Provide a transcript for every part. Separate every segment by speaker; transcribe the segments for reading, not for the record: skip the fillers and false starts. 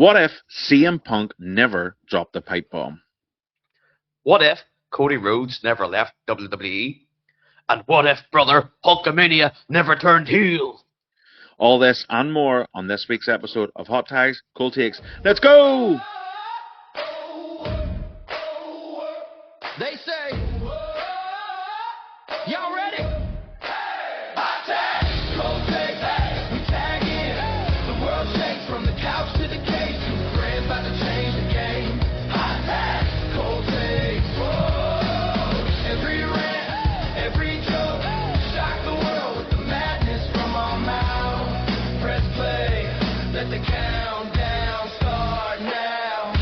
Speaker 1: What if CM Punk never dropped the pipe bomb?
Speaker 2: What if Cody Rhodes never left WWE? And what if Brother Hulkamania never turned heel?
Speaker 1: All this and more on this week's episode of Hot Tags, Cold Takes. Let's go!
Speaker 3: They say, y'all ready? Hot tags, cold takes, we tag in. The world shakes from the couch to the cage. Two friends about to change the game. Hot tags, cold takes, whoa. Every rant, every joke, shock the world with the madness from our mouth. Press play, let the countdown start now.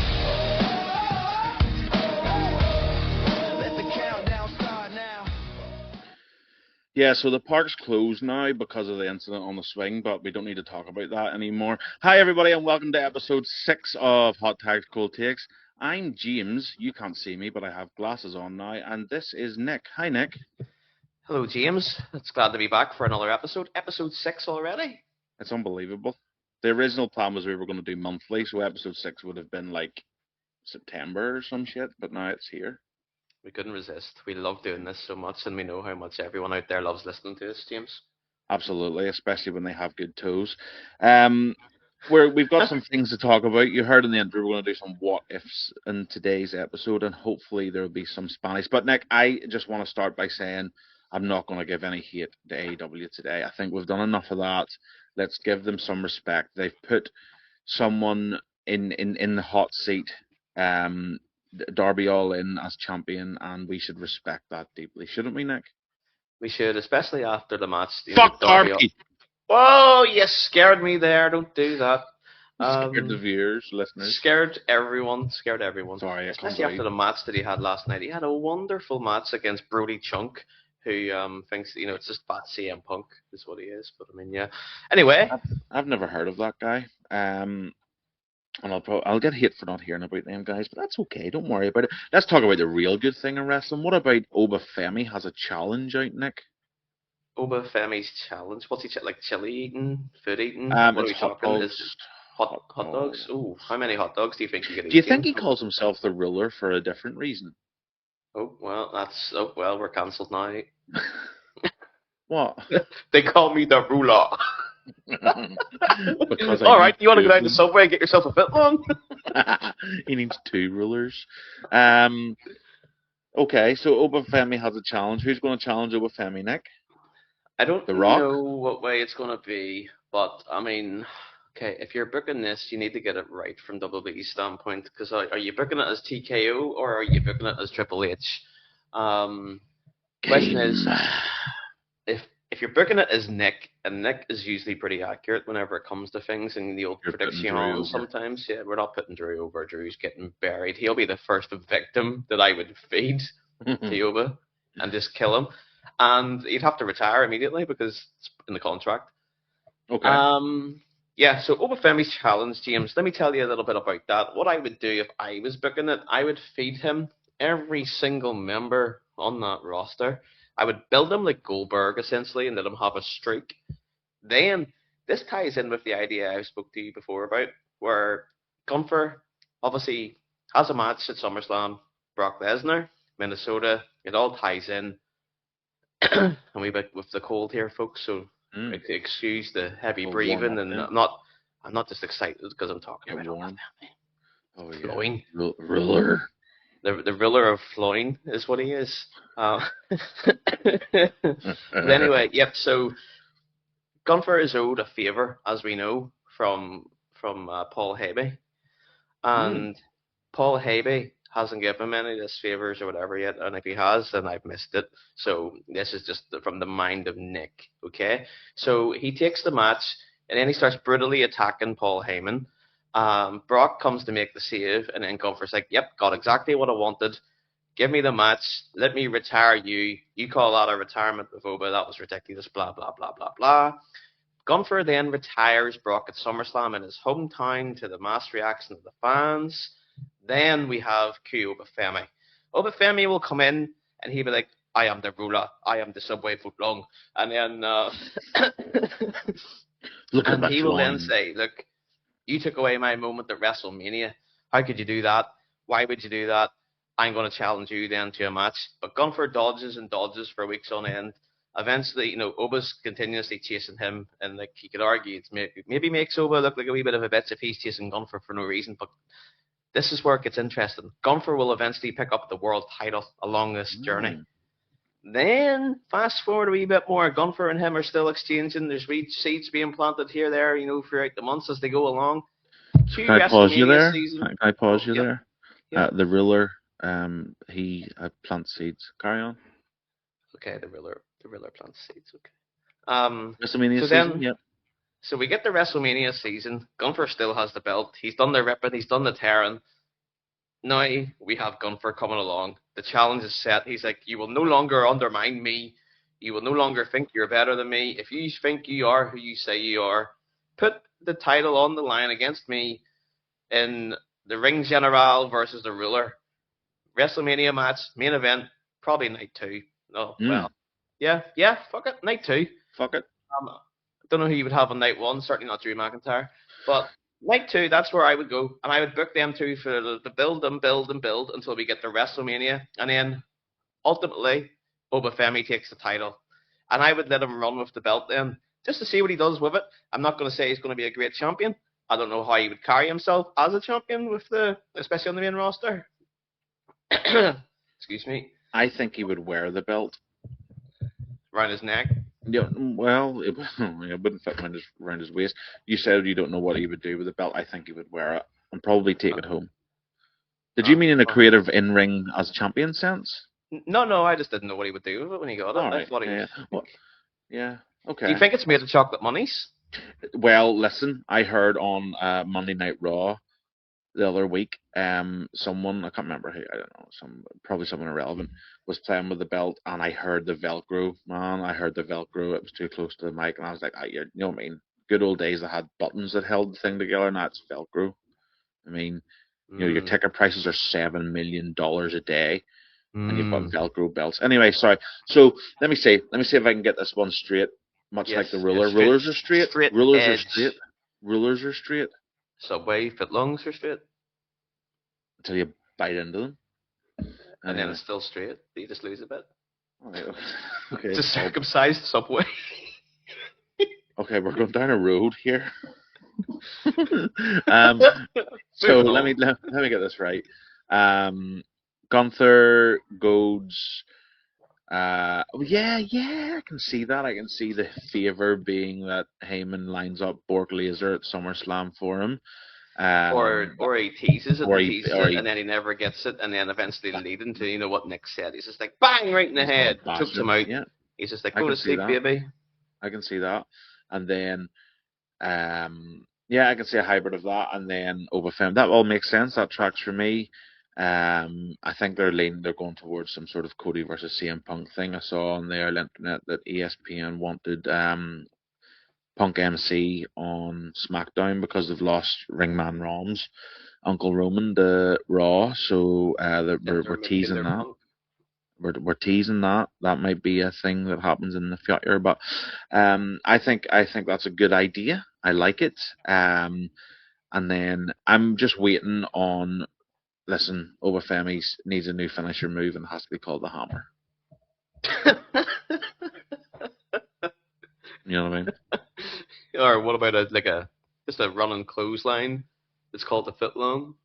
Speaker 1: Yeah, so the park's closed now because of the incident on the swing, but we don't need to talk about that anymore. Hi, everybody, and welcome to episode 6 of Hot Tags Cold Takes. I'm James. You can't see me, but I have glasses on now, and this is Nick. Hi, Nick.
Speaker 2: Hello, James. It's glad to be back for another episode. Episode 6 already.
Speaker 1: It's unbelievable. The original plan was we were going to do monthly, so episode 6 would have been like September or some shit, but now it's here.
Speaker 2: We couldn't resist. We love doing this so much, and we know how much everyone out there loves listening to us, James.
Speaker 1: Absolutely, especially when they have good toes. We've got some things to talk about. You heard in the intro, we're going to do some what ifs in today's episode, and hopefully there will be some Spanish. But Nick, I just want to start by saying I'm not going to give any hate to AEW today. I think we've done enough of that. Let's give them some respect. They've put someone in the hot seat. Darby Allin as champion, and we should respect that deeply, shouldn't we, Nick?
Speaker 2: We should, especially after the match.
Speaker 1: Fuck Darby!
Speaker 2: Whoa, you scared me there. Don't do that.
Speaker 1: Scared the viewers, listeners.
Speaker 2: Scared everyone.
Speaker 1: Sorry,
Speaker 2: especially after the match that he had last night. He had a wonderful match against Brody Chunk, who thinks it's just fat CM Punk is what he is. But I mean, yeah. Anyway,
Speaker 1: I've never heard of that guy. And I'll get hate for not hearing about them guys, but that's okay. Don't worry about it. Let's talk about the real good thing in wrestling. What about Obafemi has a challenge out, Nick?
Speaker 2: Obafemi's challenge? What's he like? Chili eating, food eating?
Speaker 1: What
Speaker 2: are we talking? Hot dogs? Ooh, how many hot dogs do you think he could eat?
Speaker 1: Do you think he calls himself the ruler for a different reason?
Speaker 2: Oh well, we're cancelled now.
Speaker 1: What?
Speaker 2: They call me the ruler. All right, you want to go down to Subway and get yourself a fit one?
Speaker 1: He needs 2 rulers. Okay, so Obafemi has a challenge. Who's going to challenge Obafemi, Nick?
Speaker 2: I don't
Speaker 1: The Rock?
Speaker 2: know what way it's going to be, but I mean, okay, if you're booking this, you need to get it right from WWE's standpoint. Because are you booking it as TKO or are you booking it as Triple H? Question is, if you're booking it as Nick, and Nick is usually pretty accurate whenever it comes to things in the old prediction sometimes, yeah, we're not putting Drew over. Drew's getting buried. He'll be the first victim that I would feed to Oba and just kill him. And he'd have to retire immediately because it's in the contract.
Speaker 1: Okay.
Speaker 2: Yeah, so Obafemi's challenge, James, let me tell you a little bit about that. What I would do if I was booking it, I would feed him every single member on that roster. I would build him like Goldberg, essentially, and let him have a streak. Then, this ties in with the idea I spoke to you before about, where Gunther obviously has a match at SummerSlam, Brock Lesnar, Minnesota, it all ties in. And we've been with the cold here, folks, so excuse the heavy breathing, and I'm not just excited because I'm talking about
Speaker 1: warm. Oh, yeah.
Speaker 2: Flowing.
Speaker 1: Ruler.
Speaker 2: The ruler of Floyne is what he is. But anyway, yep. So Gunther is owed a favor, as we know, from Paul Heyman, and Paul Heyman hasn't given him any of his favors or whatever yet, and if he has, then I've missed it. So this is just from the mind of Nick. Okay, so he takes the match and then he starts brutally attacking Paul Heyman. Brock comes to make the save, and then Gunther's like, yep, got exactly what I wanted. Give me the match. Let me retire you. You call that a retirement with Oba. That was ridiculous. Blah, blah, blah, blah, blah. Gunther then retires Brock at SummerSlam in his hometown to the mass reaction of the fans. Then we have Q Obafemi. Obafemi will come in, and he'll be like, I am the ruler. I am the Subway foot long. And then he will then say, look, You took away my moment at WrestleMania. How could you do that? Why would you do that? I'm going to challenge you then to a match. But Gunther dodges and dodges for weeks on end. Eventually, Oba's continuously chasing him, and like he could argue it's maybe makes Oba look like a wee bit of a bitch if he's chasing Gunther for no reason. But this is where it gets interesting. Gunther will eventually pick up the world title along this journey. Then, fast forward a wee bit more, Gunther and him are still exchanging. There's wee seeds being planted here, there, throughout the months as they go along.
Speaker 1: Can I pause you there?
Speaker 2: Season.
Speaker 1: Can I pause you there?
Speaker 2: Yep.
Speaker 1: The ruler, he plants seeds. Carry on.
Speaker 2: Okay, the ruler plants seeds. Okay.
Speaker 1: WrestleMania season. Yep.
Speaker 2: So we get the WrestleMania season. Gunther still has the belt. He's done the ripping. He's done the tearing. Now we have Gunther coming along. The challenge is set. He's like, you will no longer undermine me. You will no longer think you're better than me. If you think you are who you say you are, put the title on the line against me in the Ring General versus the Ruler. WrestleMania match, main event, probably night 2. Oh, well. Yeah, fuck it, night 2.
Speaker 1: Fuck it.
Speaker 2: I don't know who you would have on night 1, certainly not Drew McIntyre. But night 2, that's where I would go. And I would book them 2 for the build until we get to WrestleMania. And then, ultimately, Obafemi takes the title. And I would let him run with the belt then, just to see what he does with it. I'm not going to say he's going to be a great champion. I don't know how he would carry himself as a champion especially on the main roster. Excuse me.
Speaker 1: I think he would wear the belt
Speaker 2: around his neck.
Speaker 1: Yeah, well, it wouldn't fit around his waist. You said you don't know what he would do with the belt. I think he would wear it and probably take it home. Did you mean in a creative in-ring as champion sense?
Speaker 2: No, I just didn't know what he would do with it when he got it.
Speaker 1: Right.
Speaker 2: I thought
Speaker 1: yeah, okay.
Speaker 2: Do you think it's made of chocolate monies?
Speaker 1: Well, listen, I heard on Monday Night Raw the other week, someone, I can't remember who, I don't know, probably someone irrelevant, was playing with the belt, and I heard the Velcro, man. I heard the Velcro. It was too close to the mic, and I was like, you know what I mean? Good old days, I had buttons that held the thing together. Now it's Velcro. I mean, your ticket prices are $7 million a day, and you've got Velcro belts. Anyway, sorry. So let me see if I can get this one straight. Much like the ruler.
Speaker 2: Yes,
Speaker 1: rulers are straight. Rulers
Speaker 2: edge.
Speaker 1: are straight. Rulers are straight.
Speaker 2: Subway footlongs are straight.
Speaker 1: Until you bite into them.
Speaker 2: And then it's still straight. You just lose a bit.
Speaker 1: Right, okay.
Speaker 2: It's a circumcised Subway.
Speaker 1: Okay, we're going down a road here. So let me get this right. Gunther goes. Yeah, I can see that. I can see the favor being that Heyman lines up Bork Laser at SummerSlam for him.
Speaker 2: Or he teases it, and then he never gets it, and then eventually leading to what Nick said. He's just like bang right in the head, chokes him out.
Speaker 1: Yeah.
Speaker 2: He's just like, go to sleep, baby.
Speaker 1: I can see that, and then I can see a hybrid of that, and then Obafemi. That all makes sense. That tracks for me. I think they're going towards some sort of Cody versus CM Punk thing. I saw on their internet that ESPN wanted Punk MC on SmackDown because they've lost Ringman Rom's Uncle Roman to Raw, so we're teasing that. We're teasing that. That might be a thing that happens in the future, but I think that's a good idea. I like it. And then I'm just waiting on. Listen, Obafemi needs a new finisher move and has to be called the Hammer. You know what I mean?
Speaker 2: Or what about just a running clothesline? It's called the footlong.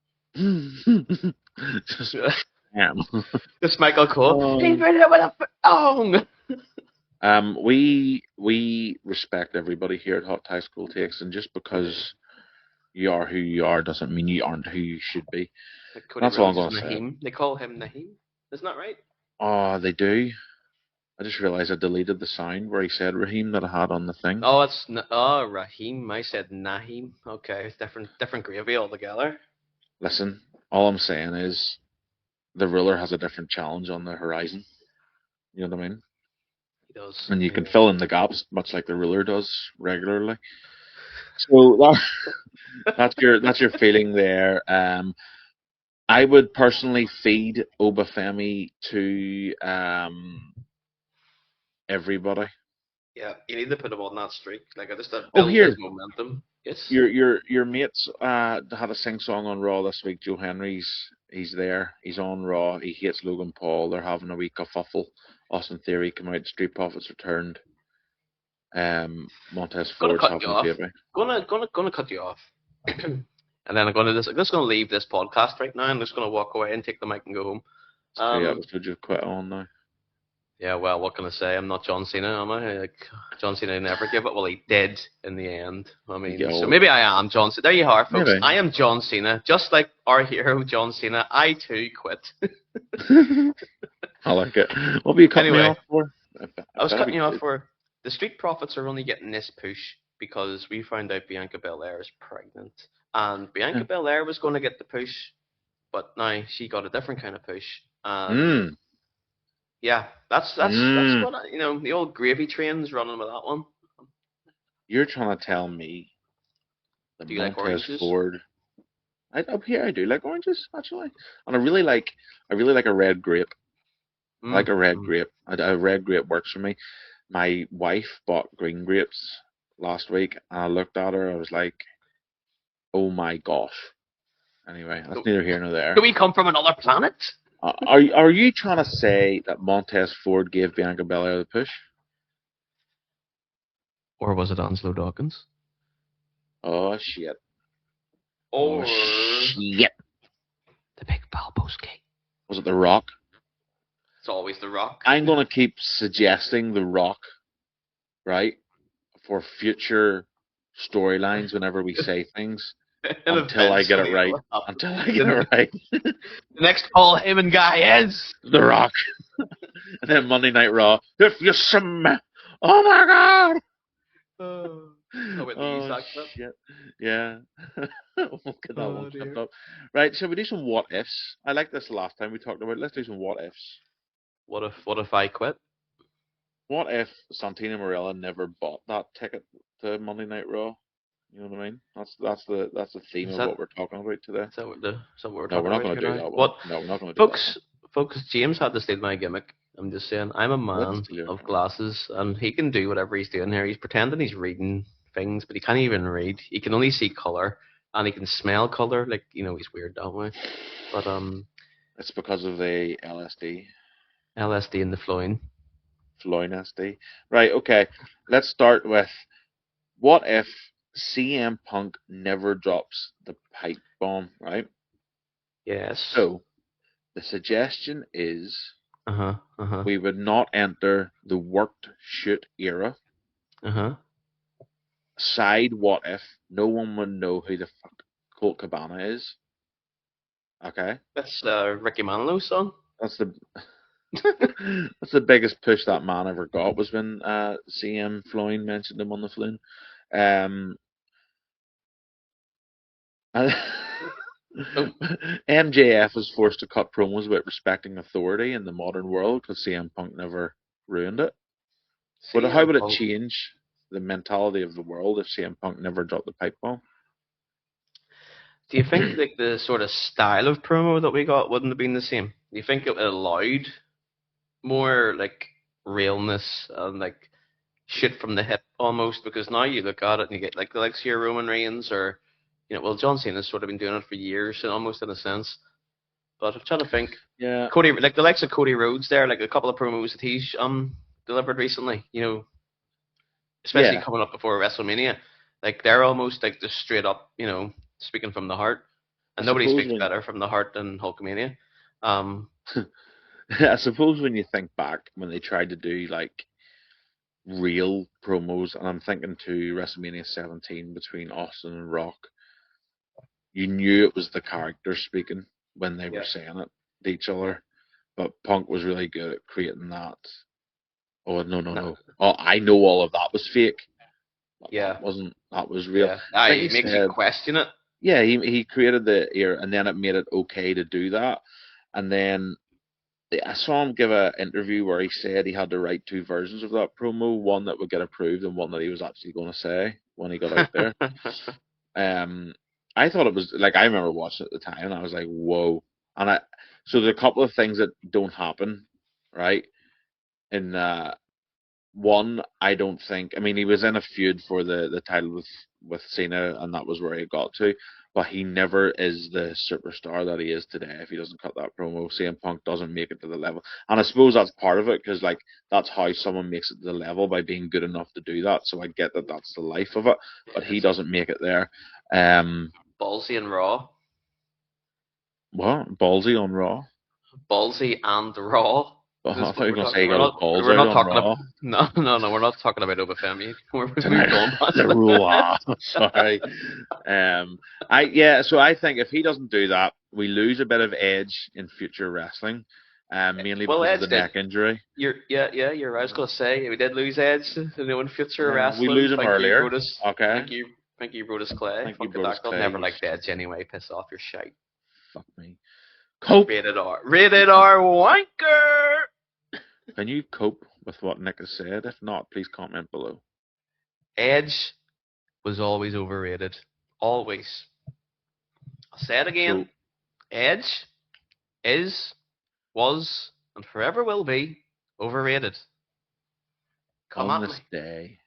Speaker 2: Just Michael Cole. He's right there with a footlong.
Speaker 1: We respect everybody here at Hot Tie School Takes, and just because you are who you are doesn't mean you aren't who you should be. That's all I'm going to say.
Speaker 2: They call him Naheem. Isn't that right?
Speaker 1: Oh, they do. I just realised I deleted the sound where he said Raheem that I had on the thing.
Speaker 2: Oh, it's Raheem. I said Naheem. Okay, it's different gravy altogether.
Speaker 1: Listen, all I'm saying is the ruler has a different challenge on the horizon. You know what I mean?
Speaker 2: He does.
Speaker 1: And you can fill in the gaps much like the ruler does regularly. So that's your feeling there. I would personally feed Obafemi to everybody.
Speaker 2: Yeah, you need to put him on that streak. Like I just build his momentum. Yes.
Speaker 1: Your mates had a sing song on Raw this week. Joe Henry's he's there. He's on Raw. He hates Logan Paul. They're having a wee kerfuffle. Austin Theory come out. Street Profits returned. Montez
Speaker 2: Gonna
Speaker 1: Ford's
Speaker 2: cut
Speaker 1: having
Speaker 2: you
Speaker 1: a
Speaker 2: off.
Speaker 1: baby.
Speaker 2: Gonna cut you off. And then I'm just gonna leave this podcast right now. I'm just gonna walk away and take the mic and go home.
Speaker 1: It's 2 episodes you've quit on now.
Speaker 2: Yeah, well, what can I say? I'm not John Cena, am I? Like, John Cena never gave up. Well, he did in the end. I mean,
Speaker 1: Yeah,
Speaker 2: so maybe I am John Cena. There you are, folks.
Speaker 1: Maybe.
Speaker 2: I am John Cena, just like our hero John Cena. I too quit.
Speaker 1: I like it. What were you cutting me
Speaker 2: Anyway,
Speaker 1: off for?
Speaker 2: I was cutting you off for the Street Profits are only getting this push because we found out Bianca Belair is pregnant, and Bianca Belair was going to get the push, but now she got a different kind of push. And yeah, that's what the old gravy train's running with that one.
Speaker 1: You're trying to tell me that
Speaker 2: Do you like
Speaker 1: Montez
Speaker 2: oranges?
Speaker 1: Ford? Up here I do like oranges actually, and I really like a red grape. I like a red grape. A red grape works for me. My wife bought green grapes last week, and I looked at her. I was like, "Oh my gosh!" Anyway, that's neither here nor there.
Speaker 2: Do we come from another planet?
Speaker 1: Are you trying to say that Montez Ford gave Bianca Belair the push?
Speaker 2: Or was it Anslo Dawkins?
Speaker 1: Oh shit!
Speaker 2: Or
Speaker 1: shit!
Speaker 2: The Big Balboski.
Speaker 1: Was it The Rock?
Speaker 2: It's always The Rock.
Speaker 1: I'm gonna keep suggesting The Rock, right, for future storylines whenever we say things. Until I get it right. Until I get it right.
Speaker 2: The next Paul Heyman guy is
Speaker 1: The Rock. And then Monday Night Raw. If you smell, oh my god!
Speaker 2: Oh
Speaker 1: shit! Yeah. We'll get that one clipped up. Right, shall we do some what ifs? I like this last time we talked about it. Let's do some what ifs.
Speaker 2: What if I quit?
Speaker 1: What if Santina Marella never bought that ticket to Monday Night Raw? You know what I mean? That's the theme of what we're talking about today.
Speaker 2: Is that what we're
Speaker 1: No,
Speaker 2: talking
Speaker 1: we're not
Speaker 2: about
Speaker 1: going to do
Speaker 2: now?
Speaker 1: that
Speaker 2: What?
Speaker 1: one. No, we're not going to do that one.
Speaker 2: Folks, James had to steal my gimmick. I'm just saying, I'm a man of glasses, and he can do whatever he's doing here. He's pretending he's reading things, but he can't even read. He can only see color, and he can smell color. Like, he's weird that way. But
Speaker 1: it's because of the LSD.
Speaker 2: LSD in the flowing.
Speaker 1: Flowing SD. Right. Okay. Let's start with what if CM Punk never drops the pipe bomb, right?
Speaker 2: Yes.
Speaker 1: So the suggestion is we would not enter the worked shoot era. Side what if no one would know who the fuck Colt Cabana is. Okay.
Speaker 2: That's Ricky Manilo's son.
Speaker 1: That's the that's the biggest push that man ever got was when CM Floyd mentioned him on the Floon. MJF was forced to cut promos about respecting authority in the modern world because CM Punk never ruined it. But how would it change the mentality of the world if CM Punk never dropped the pipe bomb?
Speaker 2: Do you think like the sort of style of promo that we got wouldn't have been the same? Do you think it allowed more like realness and like shit from the hip almost? Because now you look at it and you get like the likes of your Roman Reigns or John Cena's sort of been doing it for years and almost in a sense. But I'm trying to think.
Speaker 1: Yeah.
Speaker 2: Cody, like the likes of Cody Rhodes there, like a couple of promos that he's delivered recently, especially coming up before WrestleMania. Like they're almost like just straight up, speaking from the heart. And nobody speaks better from the heart than Hulkamania.
Speaker 1: I suppose when you think back when they tried to do like real promos, and I'm thinking to WrestleMania 17 between Austin and Rock, you knew it was the characters speaking when they were saying it to each other. But Punk was really good at creating that. Oh no. Oh, I know all of that was fake. That was real.
Speaker 2: Yeah. It makes you question it.
Speaker 1: Yeah, he created the era, and then it made it okay to do that. And then I saw him give an interview where he said he had to write two versions of that promo, one that would get approved and one that he was actually going to say when he got out there. I thought it was like, I remember watching it at the time and I was like, whoa. And so there's a couple of things that don't happen, right? In one, I don't think. I mean, he was in a feud for the title with Cena, and that was where he got to. But he never is the superstar that he is today if he doesn't cut that promo. CM Punk doesn't make it to the level, and I suppose that's part of it because like that's how someone makes it to the level by being good enough to do that. So I get that that's the life of it, but he doesn't make it there.
Speaker 2: Ballsy and Raw.
Speaker 1: What ballsy on Raw?
Speaker 2: Ballsy and Raw.
Speaker 1: I
Speaker 2: This is
Speaker 1: thought
Speaker 2: what
Speaker 1: you were
Speaker 2: we're
Speaker 1: going to say
Speaker 2: talking.
Speaker 1: he got his balls
Speaker 2: We're
Speaker 1: out
Speaker 2: not
Speaker 1: on
Speaker 2: talking
Speaker 1: Raw.
Speaker 2: about. No. We're not talking about Obafemi. We've
Speaker 1: Tonight,
Speaker 2: gone past
Speaker 1: the
Speaker 2: that.
Speaker 1: Raw. Sorry. So I think if he doesn't do that, we lose a bit of edge in future wrestling, mainly
Speaker 2: Well,
Speaker 1: because
Speaker 2: Edge
Speaker 1: of the
Speaker 2: did.
Speaker 1: neck injury.
Speaker 2: You're right. I was going to say we did lose Edge in future wrestling.
Speaker 1: We lose him
Speaker 2: Thank
Speaker 1: earlier.
Speaker 2: You, Brodus.
Speaker 1: Okay.
Speaker 2: Thank you, Brodus Clay.
Speaker 1: Thank you,
Speaker 2: Funky
Speaker 1: Brodus
Speaker 2: Tackle.
Speaker 1: Clay.
Speaker 2: Never liked Edge anyway. Piss off your shite.
Speaker 1: Fuck me. Cope.
Speaker 2: Rated R. Rated R. Wanker.
Speaker 1: Can you cope with what Nick has said? If not, please comment below.
Speaker 2: Edge was always overrated. Always. I'll say it again. Edge was, and forever will be overrated. Come
Speaker 1: on
Speaker 2: at
Speaker 1: this
Speaker 2: me.
Speaker 1: day,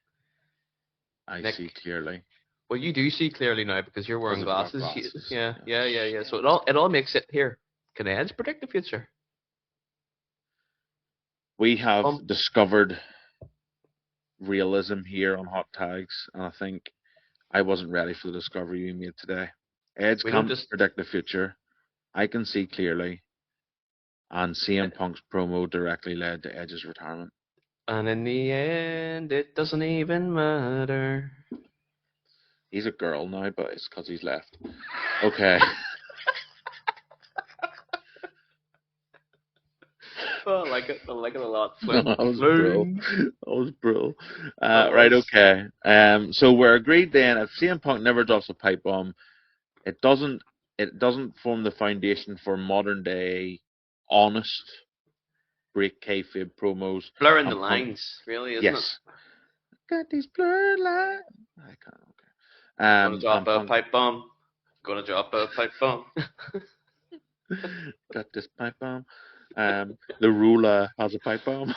Speaker 1: I
Speaker 2: Nick,
Speaker 1: see clearly.
Speaker 2: Well, you do see clearly now because you're wearing glasses. Yeah. So it all makes it here. Can Edge predict the future?
Speaker 1: We have discovered realism here on Hot Tags, and I think I wasn't ready for the discovery you made today. Edge can't predict the future. I can see clearly. And CM Punk's promo directly led to Edge's retirement.
Speaker 2: And in the end, it doesn't even matter.
Speaker 1: He's a girl now, but it's because he's left. Okay.
Speaker 2: Oh, I like it a lot.
Speaker 1: That was brutal. Right, okay. So we're agreed then, if CM Punk never drops a pipe bomb, it doesn't form the foundation for modern day honest break kayfabe promos.
Speaker 2: Blurring the lines, really, isn't it?
Speaker 1: Got these blurred lines. I can't. Okay.
Speaker 2: Gonna drop a pipe bomb. Gonna drop a pipe bomb.
Speaker 1: Got this pipe bomb. The ruler has a pipe bomb.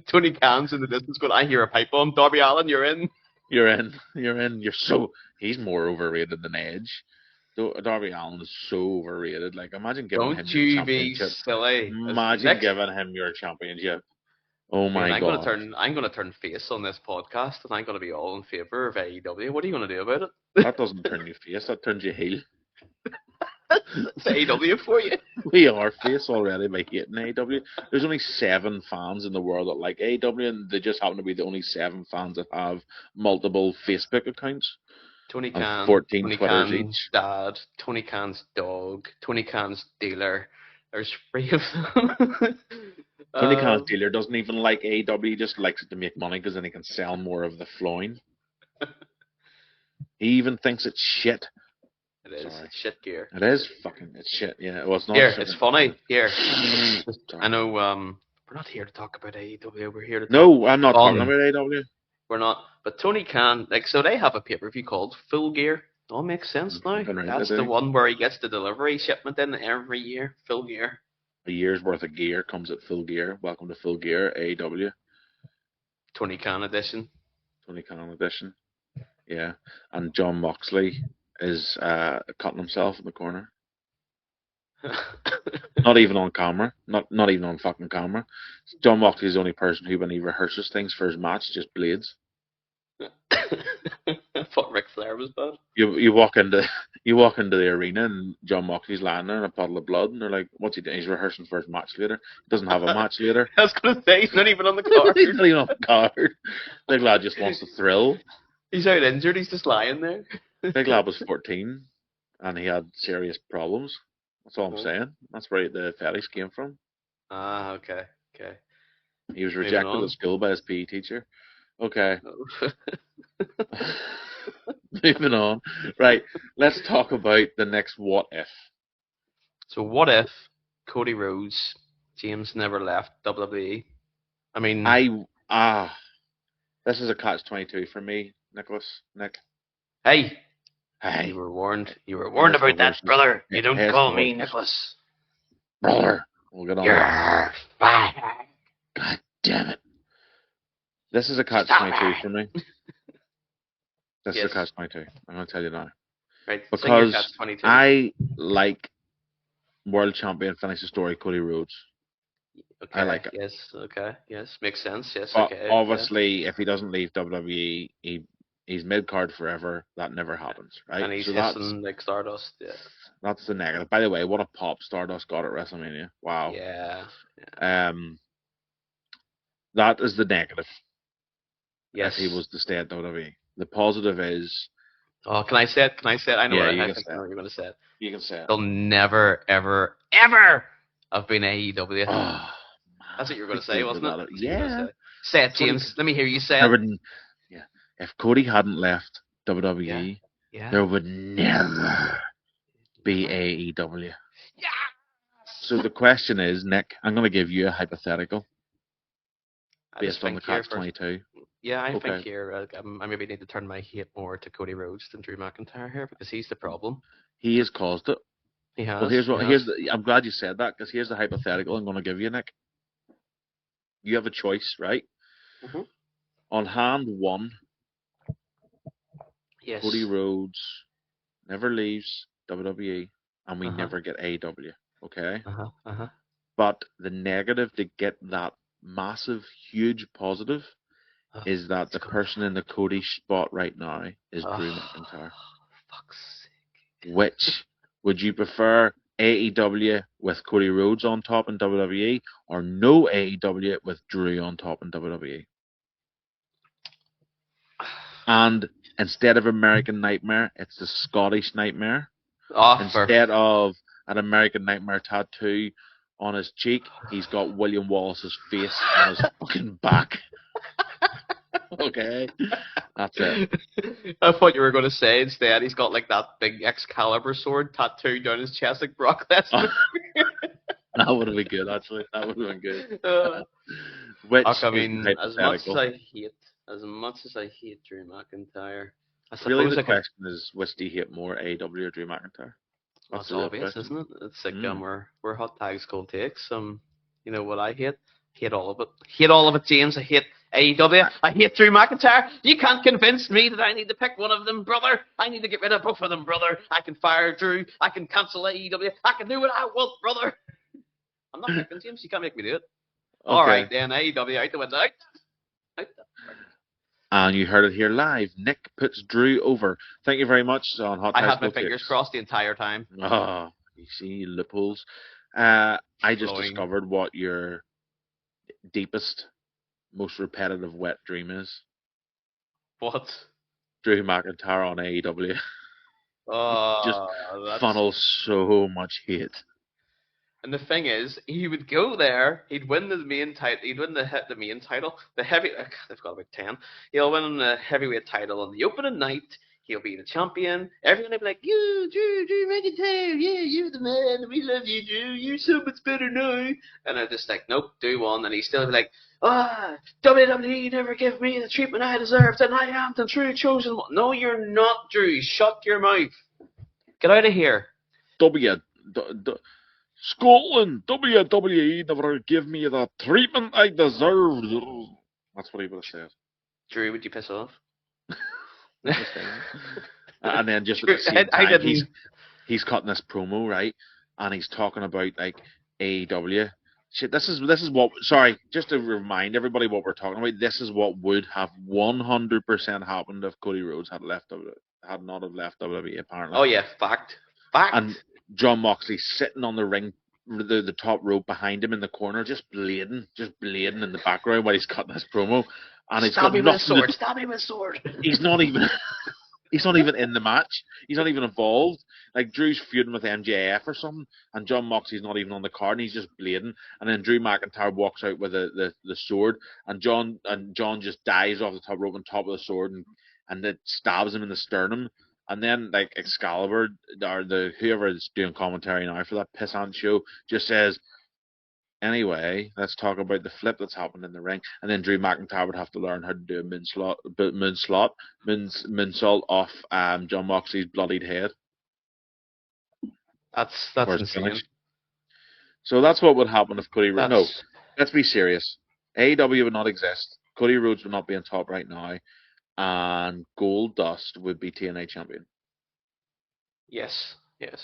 Speaker 2: Tony Khan's in the distance going, I hear a pipe bomb. Darby Allin, you're in.
Speaker 1: He's more overrated than Edge. Darby Allin is so overrated. Like, imagine giving him your championship.
Speaker 2: Don't you be silly.
Speaker 1: Imagine giving him your championship. Oh my god!
Speaker 2: I'm gonna turn face on this podcast, and I'm gonna be all in favor of AEW. What are you gonna do about it?
Speaker 1: That doesn't turn you face. That turns you heel.
Speaker 2: It's AEW for you.
Speaker 1: We are face already by hating AEW. There's only 7 fans in the world that like AEW, and they just happen to be the only 7 fans that have multiple Facebook accounts.
Speaker 2: Tony Khan,
Speaker 1: 14
Speaker 2: Tony
Speaker 1: Twitters
Speaker 2: Khan's
Speaker 1: each.
Speaker 2: dad, Tony Khan's dog, Tony Khan's dealer. There's 3 of them.
Speaker 1: Tony Khan's dealer doesn't even like AEW. He just likes it to make money because then he can sell more of the flowing. He even thinks it's shit.
Speaker 2: It is. It's shit gear.
Speaker 1: It is fucking. It's shit. Yeah. Well, it's not.
Speaker 2: Here, it's funny. Here. I know. We're not here to talk about AEW. We're here to.
Speaker 1: No, I'm not talking about AEW.
Speaker 2: We're not. But Tony Khan, so they have a pay-per-view called Full Gear. It all makes sense now. That's the one where he gets the delivery shipment in every year. Full Gear.
Speaker 1: A year's worth of gear comes at Full Gear. Welcome to Full Gear, AEW.
Speaker 2: Tony Khan edition.
Speaker 1: Yeah, and John Moxley is cutting himself in the corner. Not even on camera. Not even on fucking camera. John Moxley is the only person who, when he rehearses things for his match, just blades.
Speaker 2: I thought Ric Flair was bad.
Speaker 1: You walk into the arena and John Moxley's lying there in a puddle of blood, and they're like, "What's he doing? He's rehearsing for his match later. He doesn't have a match later."
Speaker 2: I was gonna say he's not even on the card.
Speaker 1: He's not even on the card. Big lad just wants to thrill.
Speaker 2: He's out injured. He's just lying there.
Speaker 1: Big lad was 14, and he had serious problems. That's all I'm saying. That's where the fetish came from.
Speaker 2: Ah, okay.
Speaker 1: He was rejected at school by his PE teacher. Okay. Moving on. Right. Let's talk about the next what if.
Speaker 2: So what if Cody Rhodes, James never left WWE? I mean,
Speaker 1: this is a catch-22 for me, Nick.
Speaker 2: Hey. You were warned. You were warned about that, brother. You don't call me Nicholas.
Speaker 1: Brother. We'll get on.
Speaker 2: You're fired.
Speaker 1: God damn it. This is a catch-22 for me. This is a
Speaker 2: Yes.
Speaker 1: catch-22. I'm going to tell you now.
Speaker 2: Right. Sing your
Speaker 1: Because
Speaker 2: catch-22.
Speaker 1: I like world champion finish the story Cody Rhodes.
Speaker 2: Okay.
Speaker 1: I like it.
Speaker 2: Yes. Okay. Yes. Makes sense. Yes.
Speaker 1: But
Speaker 2: Okay.
Speaker 1: obviously, if he doesn't leave WWE, he's mid-card forever. That never happens, right?
Speaker 2: And he's
Speaker 1: So
Speaker 2: hissing like Stardust. Yeah.
Speaker 1: that's the negative. By the way, what a pop Stardust got at WrestleMania. Wow.
Speaker 2: Yeah.
Speaker 1: That is the negative.
Speaker 2: Yes.
Speaker 1: If he was to stay at WWE. The positive is...
Speaker 2: Oh, can I say it? Can I say it? I know.
Speaker 1: Yeah,
Speaker 2: What
Speaker 1: you
Speaker 2: I
Speaker 1: can
Speaker 2: think
Speaker 1: say
Speaker 2: I know
Speaker 1: it.
Speaker 2: what you're going to say it.
Speaker 1: You can say it.
Speaker 2: They'll never, ever, ever have been AEW.
Speaker 1: Oh,
Speaker 2: That's what you were going to say, wasn't it? That's what you were gonna
Speaker 1: Yeah.
Speaker 2: say. Say it,
Speaker 1: That's what he-
Speaker 2: James. Let me hear you say
Speaker 1: There
Speaker 2: it.
Speaker 1: would, yeah. If Cody hadn't left WWE,
Speaker 2: Yeah.
Speaker 1: there would never be AEW.
Speaker 2: Yeah.
Speaker 1: So the question is, Nick, I'm going to give you a hypothetical
Speaker 2: I just
Speaker 1: based on the
Speaker 2: think here
Speaker 1: Catch
Speaker 2: first.
Speaker 1: 22.
Speaker 2: Yeah, I
Speaker 1: Okay.
Speaker 2: think here I maybe need to turn my hate more to Cody Rhodes than Drew McIntyre here because he's the problem.
Speaker 1: He has caused it.
Speaker 2: He has.
Speaker 1: Well,
Speaker 2: he has.
Speaker 1: I'm glad you said that because here's the hypothetical I'm going to give you, Nick. You have a choice, right?
Speaker 2: Mhm.
Speaker 1: On hand one,
Speaker 2: Yes.
Speaker 1: Cody Rhodes never leaves WWE, and we
Speaker 2: Uh-huh.
Speaker 1: never get AEW. Okay.
Speaker 2: Uh-huh.
Speaker 1: But the negative to get that massive, huge positive is that the person in the Cody spot right now is Drew McIntyre.
Speaker 2: Fuck's sake.
Speaker 1: Which would you prefer, AEW with Cody Rhodes on top in WWE, or no AEW with Drew on top in WWE? And instead of American Nightmare, it's the Scottish Nightmare. Instead of an American Nightmare tattoo on his cheek, he's got William Wallace's face on his fucking back. Okay, that's it.
Speaker 2: I thought you were going to say instead he's got like that big Excalibur sword tattooed down his chest like Brock Lesnar.
Speaker 1: That would have been good, actually. That would have been good. Which
Speaker 2: I mean,
Speaker 1: is
Speaker 2: as much as I hate Drew McIntyre, I suppose
Speaker 1: really the question is, which do you hate more, AEW or Drew McIntyre?
Speaker 2: That's
Speaker 1: the real
Speaker 2: obvious,
Speaker 1: question.
Speaker 2: isn't it? It's like we're hot tags, cold takes. You know what I hate? Hate all of it. Hate all of it, James. I hate AEW. I hate Drew McIntyre. You can't convince me that I need to pick one of them, brother. I need to get rid of both of them, brother. I can fire Drew. I can cancel AEW. I can do what I want, brother. I'm not picking, James. You can't make me do it.
Speaker 1: Okay.
Speaker 2: All right, then AEW out the window. Out.
Speaker 1: And you heard it here live. Nick puts Drew over. Thank you very much on Hot
Speaker 2: I
Speaker 1: Tags
Speaker 2: had my
Speaker 1: Cold
Speaker 2: fingers
Speaker 1: Takes.
Speaker 2: crossed the entire time.
Speaker 1: Oh, you see, loopholes. I just
Speaker 2: Flowing.
Speaker 1: discovered what your deepest, most repetitive wet dream is.
Speaker 2: What?
Speaker 1: Drew McIntyre on AEW. Just
Speaker 2: That's...
Speaker 1: funnels so much hate.
Speaker 2: And the thing is, he would go there, he'd win the main title, he'd win the main title, the heavy, they've got about 10, he'll win the heavyweight title on the opening night, he'll be the champion, everyone will be like, you, Drew McIntyre, yeah, you're the man, we love you, Drew, you're so much better now, and I'm just like, nope, do one, and he's still be like, WWE never give me the treatment I deserved, and I am the true chosen one. No, you're not, Drew, shut your mouth, get out of here.
Speaker 1: Scotland, WWE never give me the treatment I deserved. That's what he would have said.
Speaker 2: Drew, would you piss off?
Speaker 1: And then just at the same time, he's cutting this promo, right? And he's talking about like AEW. Shit, this is what. Sorry, just to remind everybody what we're talking about. This is what would have 100% happened if Cody Rhodes had not have left WWE. Apparently.
Speaker 2: Oh yeah, fact.
Speaker 1: And John Moxley sitting on the ring, the top rope behind him in the corner, just bleeding in the background while he's cutting this promo. And he's got nothing.
Speaker 2: Stab me with a sword.
Speaker 1: He's not even. He's not even in the match. He's not even involved. Like Drew's feuding with MJF or something, and John Moxley's not even on the card, and he's just bleeding. And then Drew McIntyre walks out with the sword, and John just dives off the top rope on top of the sword, and it stabs him in the sternum. And then like Excalibur or whoever is doing commentary now for that pissant show just says, anyway, let's talk about the flip that's happened in the ring. And then Drew McIntyre would have to learn how to do a moonsault off John Moxley's bloodied head.
Speaker 2: That's insane.
Speaker 1: So that's what would happen if Cody Rhodes. No, let's be serious. AEW would not exist. Cody Rhodes would not be on top right now, and Goldust would be TNA champion.
Speaker 2: Yes.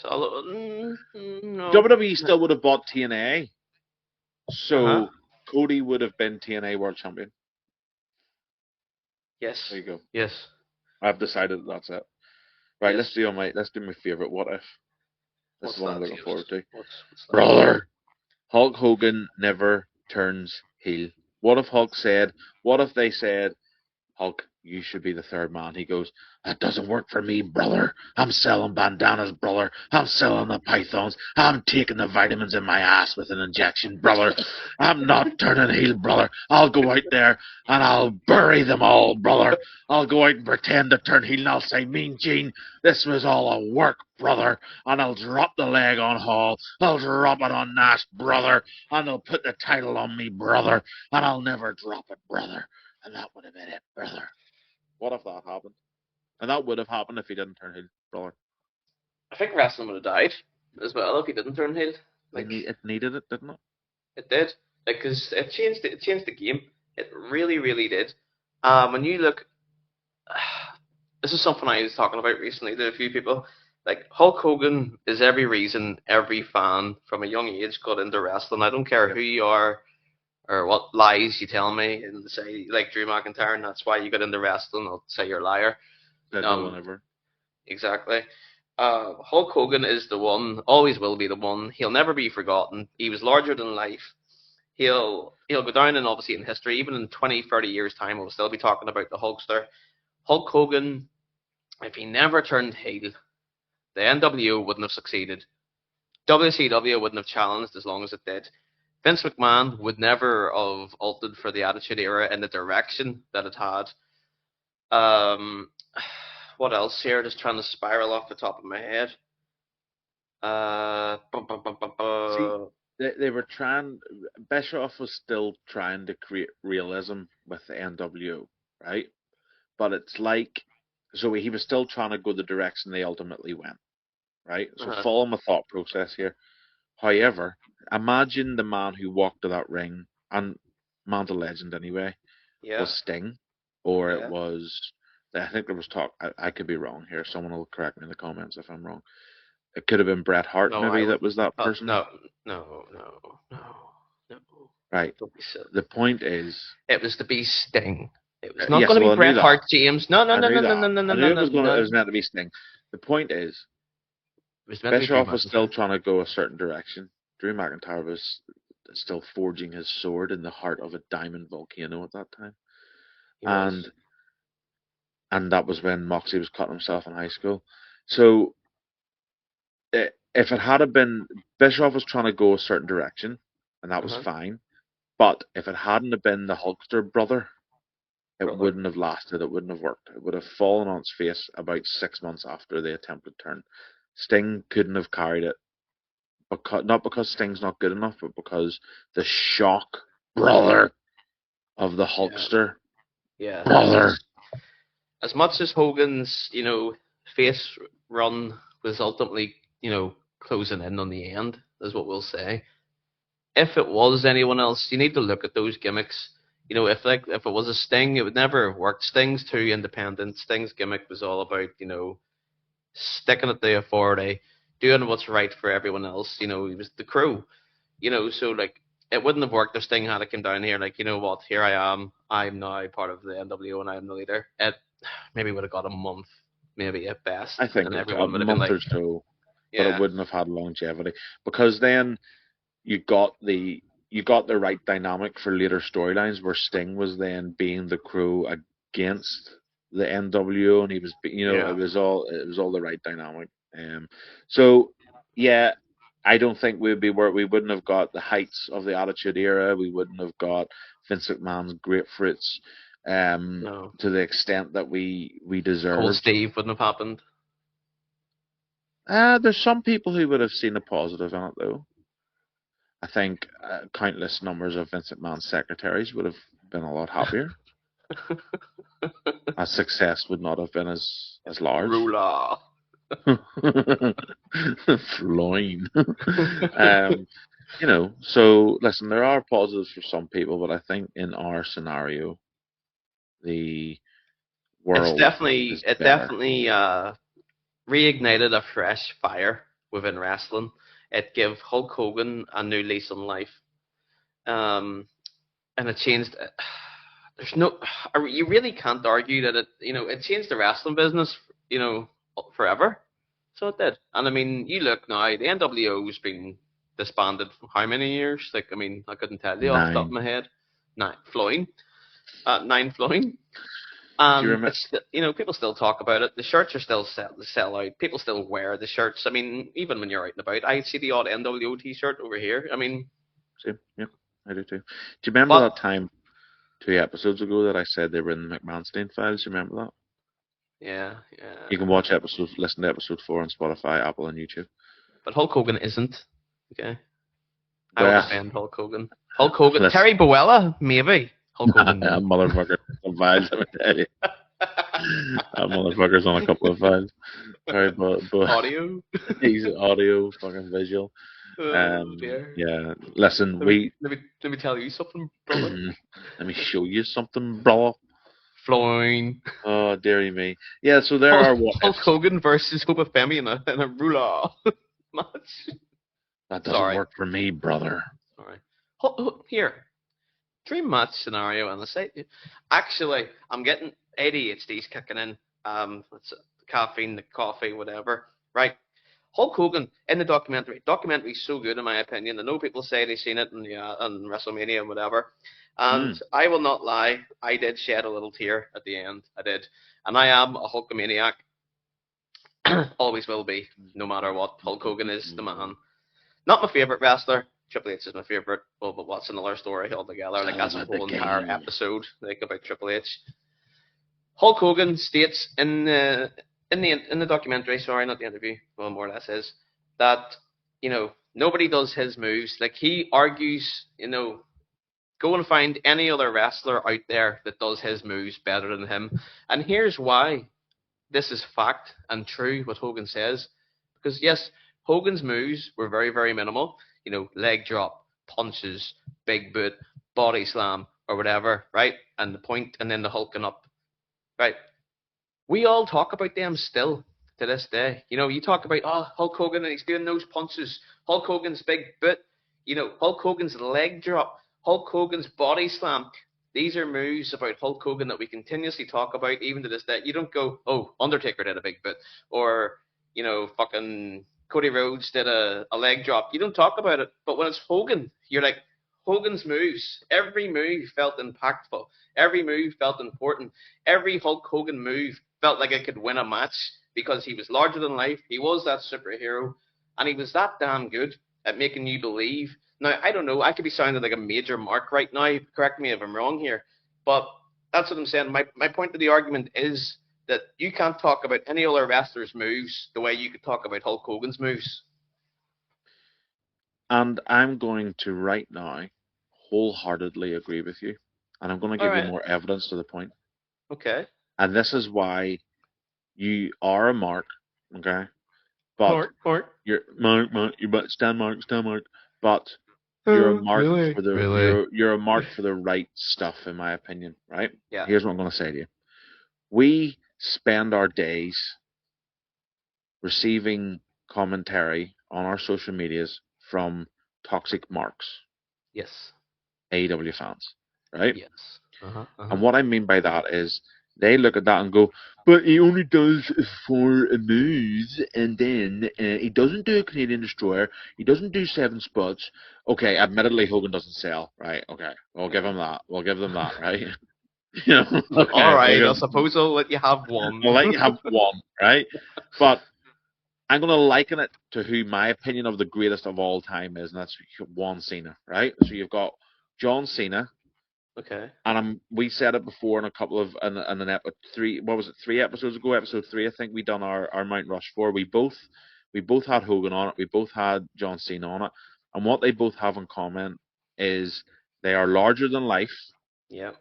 Speaker 2: Although, no.
Speaker 1: WWE still would have bought TNA, so
Speaker 2: Uh-huh.
Speaker 1: Cody would have been TNA world champion.
Speaker 2: Yes.
Speaker 1: There you go.
Speaker 2: Yes.
Speaker 1: I've decided that's it. Right,
Speaker 2: Yes.
Speaker 1: let's do my favorite what if. This
Speaker 2: What's
Speaker 1: is what I'm
Speaker 2: that,
Speaker 1: looking
Speaker 2: James?
Speaker 1: forward to.
Speaker 2: What's that?
Speaker 1: Brother, Hulk Hogan never turns heel. What if Hulk said? What if they said, Hulk, you should be the third man. He goes, that doesn't work for me, brother. I'm selling bandanas, brother. I'm selling the pythons. I'm taking the vitamins in my ass with an injection, brother. I'm not turning heel, brother. I'll go out there and I'll bury them all, brother. I'll go out and pretend to turn heel and I'll say, Mean Gene, this was all a work, brother. And I'll drop the leg on Hall. I'll drop it on Nash, brother. And they'll put the title on me, brother. And I'll never drop it, brother. And that would have been it, brother. What if that happened? And that would have happened if he didn't turn heel, brother.
Speaker 2: I think wrestling would have died as well if he didn't turn heel. Like
Speaker 1: It needed it, didn't it?
Speaker 2: it did. Like because it changed the game. It really, really did. When you look, this is something I was talking about recently to a few people. Like Hulk Hogan is every reason every fan from a young age got into wrestling. I don't care who you are or what lies you tell me and say like Drew McIntyre and that's why you got into wrestling. I'll say you're a liar.
Speaker 1: Said no one ever.
Speaker 2: Exactly. Hulk Hogan is the one, always will be the one. He'll never be forgotten. He was larger than life. He'll go down and obviously in history. Even in 20, 30 years' time, we'll still be talking about the Hulkster. Hulk Hogan, if he never turned heel, the NWO wouldn't have succeeded. WCW wouldn't have challenged as long as it did. Vince McMahon would never have altered for the Attitude Era in the direction that it had. What else here? Just trying to spiral off the top of my head.
Speaker 1: See, they were trying. Bischoff was still trying to create realism with the NWO, right? But it's like, so he was still trying to go the direction they ultimately went, right? So follow my thought process here. However, imagine the man who walked to that ring, and man's a legend anyway, was Sting, or it was, I think there was talk, I could be wrong here, someone will correct me in the comments if I'm wrong. It could have been Bret Hart,
Speaker 2: No,
Speaker 1: maybe, that was that person.
Speaker 2: No.
Speaker 1: Right.
Speaker 2: Don't be silly.
Speaker 1: The point is,
Speaker 2: it was to be Sting. It was not going to be Bret Hart, James. No.
Speaker 1: I knew it was meant to be Sting. The point is, Bischoff was still trying to go a certain direction. Drew McIntyre was still forging his sword in the heart of a diamond volcano at that time. And that was when Moxley was cutting himself in high school. So if it had been, Bischoff was trying to go a certain direction, and that was fine. But if it hadn't have been the Hulkster brother, it wouldn't have lasted. It wouldn't have worked. It would have fallen on its face about 6 months after the attempted turn. Sting couldn't have carried it, not because Sting's not good enough, but because the shock, brother, of the Hulkster, brother.
Speaker 2: As much as Hogan's, face run was ultimately, closing in on the end, is what we'll say. If it was anyone else, you need to look at those gimmicks. If it was a Sting, it would never have worked. Sting's too independent. Sting's gimmick was all about, sticking at the authority, doing what's right for everyone else. He was the crew. So like it wouldn't have worked if Sting had come down here, like, you know what, here I am. I'm now part of the NWO and I'm the leader. It maybe would have got a month, maybe at best.
Speaker 1: I think everyone would have been like, or so, but it wouldn't have had longevity because then you got the right dynamic for later storylines where Sting was then being the crew against the NWO, and he was, it was all the right dynamic. So yeah, I don't think we wouldn't have got the heights of the Attitude Era. We wouldn't have got Vince McMahon's grapefruits to the extent that we deserve.
Speaker 2: Old Steve wouldn't have happened.
Speaker 1: There's some people who would have seen a positive in it though. I think countless numbers of Vince McMahon's secretaries would have been a lot happier. Our success would not have been as large.
Speaker 2: Ruler.
Speaker 1: Floin. So listen, there are positives for some people, but I think in our scenario, the
Speaker 2: It's
Speaker 1: world
Speaker 2: definitely
Speaker 1: is
Speaker 2: it
Speaker 1: better.
Speaker 2: definitely reignited a fresh fire within wrestling. It gave Hulk Hogan a new lease on life. And it changed. There's no, you really can't argue that it changed the wrestling business, forever. So it did. And I mean, you look now, the NWO's been disbanded for how many years? Like, I mean, I couldn't tell you off the top of
Speaker 1: 9.
Speaker 2: my head. Nine flowing, nine flowing.
Speaker 1: Do you
Speaker 2: And
Speaker 1: remember?
Speaker 2: people still talk about it. The shirts are still sell out. People still wear the shirts. I mean, even when you're out and about, I see the odd NWO T-shirt over here. I mean,
Speaker 1: Same. Yep, I do too. Do you remember
Speaker 2: but
Speaker 1: that time 2 episodes ago that I said they were in the McMahonstein files? Do you remember that?
Speaker 2: yeah,
Speaker 1: You can
Speaker 2: yeah.
Speaker 1: watch listen to episode 4 on Spotify, Apple, and YouTube.
Speaker 2: But Hulk Hogan isn't. Okay, I will
Speaker 1: Well,
Speaker 2: defend Hulk Hogan. Hulk Hogan,
Speaker 1: listen,
Speaker 2: Terry Boella, maybe. Hulk Hogan,
Speaker 1: that
Speaker 2: no.
Speaker 1: motherfucker on files, let me tell you. That motherfucker's on a couple of files. Sorry, but
Speaker 2: Audio.
Speaker 1: he's audio, fucking visual.
Speaker 2: Oh dear.
Speaker 1: Yeah. Listen,
Speaker 2: Let me let me tell you something, brother.
Speaker 1: let me show you something, bro.
Speaker 2: Flowing.
Speaker 1: Oh, dearie me. Yeah. So there
Speaker 2: Hulk,
Speaker 1: are what
Speaker 2: Hulk
Speaker 1: ifs.
Speaker 2: Hogan versus Hope Femi in a ruler match.
Speaker 1: That doesn't
Speaker 2: Sorry.
Speaker 1: work for me, brother.
Speaker 2: Sorry. Here, dream match scenario, and the say, actually, I'm getting ADHD's kicking in. It's caffeine, the coffee, whatever. Right. Hulk Hogan in the documentary. Documentary's so good in my opinion. I know people say they've seen it in WrestleMania and whatever. And
Speaker 1: Mm.
Speaker 2: I will not lie, I did shed a little tear at the end. I did. And I am a Hulkamaniac. Always will be, no matter what. Hulk Hogan is the man. Not my favorite wrestler. Triple H is my favorite. Well, but what's another story altogether? Like
Speaker 1: Tell
Speaker 2: that's a
Speaker 1: about the
Speaker 2: whole entire
Speaker 1: game.
Speaker 2: episode like about Triple H. Hulk Hogan states in the documentary, sorry, not the interview, well, more or less is that nobody does his moves. Like he argues, go and find any other wrestler out there that does his moves better than him. And here's why this is fact and true what Hogan says. Because yes, Hogan's moves were very, very minimal. Leg drop, punches, big boot, body slam, or whatever, right? And the point, and then the hulking up, right? We all talk about them still to this day. You talk about Hulk Hogan and he's doing those punches, Hulk Hogan's big boot, Hulk Hogan's leg drop, Hulk Hogan's body slam. These are moves about Hulk Hogan that we continuously talk about even to this day. You don't go, oh, Undertaker did a big boot, or fucking Cody Rhodes did a leg drop. You don't talk about it, but when it's Hogan, you're like, Hogan's moves. Every move felt impactful. Every move felt important. Every Hulk Hogan move felt like it could win a match because he was larger than life. He was that superhero, and he was that damn good at making you believe. Now, I don't know. I could be sounding like a major mark right now. Correct me if I'm wrong here, but that's what I'm saying. My point of the argument is that you can't talk about any other wrestler's moves the way you could talk about Hulk Hogan's moves.
Speaker 1: And I'm going to right now wholeheartedly agree with you. And I'm going to
Speaker 2: All
Speaker 1: give you
Speaker 2: right.
Speaker 1: more evidence to the point.
Speaker 2: Okay.
Speaker 1: And this is why you are a mark, okay? But
Speaker 2: Mark.
Speaker 1: Mark, you but stand mark. But you're a
Speaker 2: Oh,
Speaker 1: mark
Speaker 2: really?
Speaker 1: for the
Speaker 2: Really?
Speaker 1: you're a mark for the right stuff, in my opinion, right?
Speaker 2: Yeah.
Speaker 1: Here's what I'm going to say to you. We spend our days receiving commentary on our social medias from toxic marks,
Speaker 2: Yes.
Speaker 1: AEW fans, right?
Speaker 2: Yes. Uh-huh.
Speaker 1: And
Speaker 2: Uh-huh.
Speaker 1: what I mean by that is they look at that and go, but he only does 4 moves, and then he doesn't do a Canadian Destroyer, he doesn't do 7 spots. Okay, admittedly, Hogan doesn't sell, right? Okay, we'll give him that. We'll give them that, right?
Speaker 2: All
Speaker 1: Okay,
Speaker 2: right. I suppose I'll let you have
Speaker 1: we'll
Speaker 2: one.
Speaker 1: let you have one, right? But I'm going to liken it to who my opinion of the greatest of all time is, and that's Juan Cena, right? So you've got John Cena,
Speaker 2: Okay.
Speaker 1: and we said it before in a couple of in an episode three. What was it? 3 episodes ago, episode 3, I think we done our Mount Rushmore. We both had Hogan on it. We both had John Cena on it, and what they both have in common is they are larger than life.
Speaker 2: Yeah.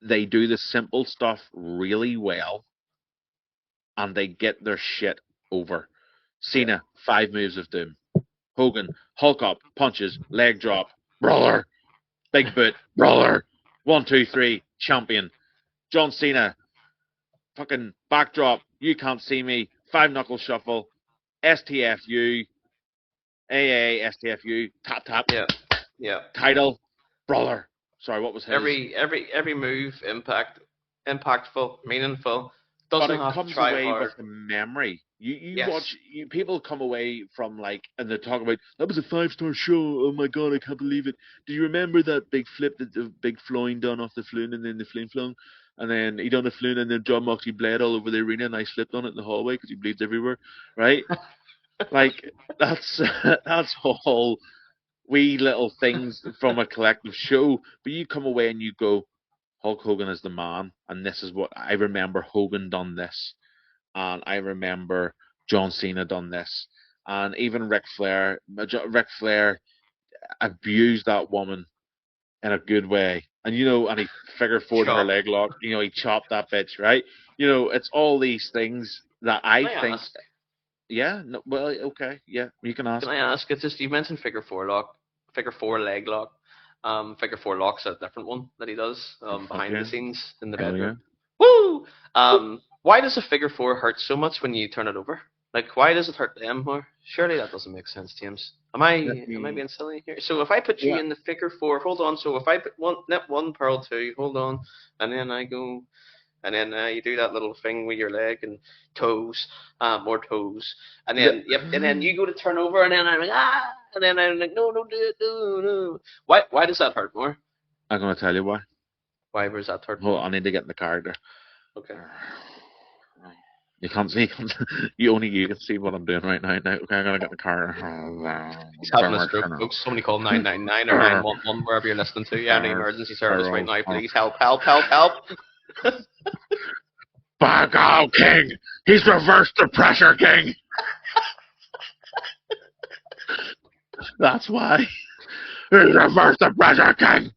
Speaker 1: They do the simple stuff really well, and they get their shit over.
Speaker 2: Yeah.
Speaker 1: Cena, 5 moves of doom. Hogan, Hulk up, punches, leg drop, brawler, big boot, brawler, 1, 2, 3, champion. John Cena, fucking backdrop, you can't see me, 5-knuckle shuffle, STFU, AA, STFU, tap tap,
Speaker 2: Yeah.
Speaker 1: title, brawler. Sorry, what was his?
Speaker 2: Every move impactful, meaningful.
Speaker 1: But
Speaker 2: Doesn't
Speaker 1: it
Speaker 2: have to
Speaker 1: comes
Speaker 2: try
Speaker 1: away
Speaker 2: hard.
Speaker 1: with the memory. You
Speaker 2: Yes.
Speaker 1: watch people come away from and they talk about that was a 5-star show. Oh my god, I can't believe it. Do you remember that big flip that the big flying done off the floon and then the flame flung, and then he done the floon and then John Moxley bled all over the arena and I slipped on it in the hallway because he bleeds everywhere, right? Like that's that's all wee little things from a collective show. But you come away and you go, Hulk Hogan is the man, and this is what I remember. Hogan done this, and I remember John Cena done this, and even Ric Flair. Ric Flair abused that woman in a good way, and and he figure four her
Speaker 2: Chop.
Speaker 1: leg lock. He chopped that bitch, right? It's all these things that I
Speaker 2: Can I
Speaker 1: think.
Speaker 2: ask?
Speaker 1: Yeah, no, well, okay, yeah, you can ask.
Speaker 2: Can I ask? It's just you mentioned figure four leg lock. Figure four lock's a different one that he does behind the scenes in the
Speaker 1: Hell
Speaker 2: bedroom. Woo! Why does a figure four hurt so much when you turn it over? Like, why does it hurt them more? Surely that doesn't make sense, James. Am I being silly here? So if I put you
Speaker 1: Yeah.
Speaker 2: in the figure four, hold on. So if I put one pearl two, hold on, and then I go, and then you do that little thing with your leg and toes, more toes, and then and then you go to turn over, and then I'm like and then I'm like no, no. Why does that hurt more?
Speaker 1: I'm gonna tell you why.
Speaker 2: Why does that hurt
Speaker 1: Well,
Speaker 2: more?
Speaker 1: I need to get in the character.
Speaker 2: Okay.
Speaker 1: You can't see. You can see what I'm doing right now. Okay, I'm gonna get in the car.
Speaker 2: He's having a stroke, folks. Somebody call 999 or 911 wherever you're listening to. Yeah, the emergency service right now. Please help.
Speaker 1: Back out, King! He's reversed the pressure, King! That's why. He's reversed the pressure, King!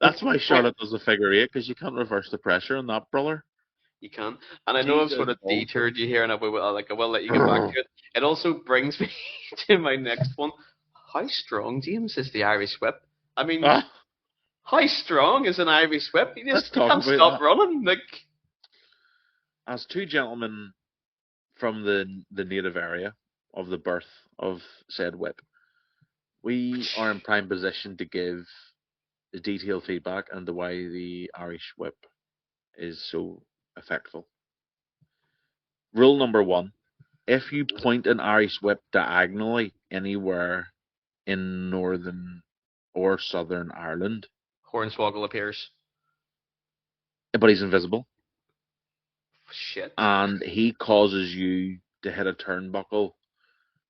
Speaker 1: That's why Charlotte does the figure eight, because you can't reverse the pressure on that, brother.
Speaker 2: You can. And I know I've sort of detoured you here, and I will let you get back to it. It also brings me to my next one. How strong, James, is the Irish whip? I mean, how strong is an Irish whip? You just can't stop running. Like,
Speaker 1: as two gentlemen from the native area of the birth of said whip, we are in prime position to give the detailed feedback on the why the Irish whip is so effective. Rule number 1: if you point an Irish whip diagonally anywhere in Northern or Southern Ireland,
Speaker 2: Hornswoggle appears.
Speaker 1: but he's invisible.
Speaker 2: Shit.
Speaker 1: And he causes you to hit a turnbuckle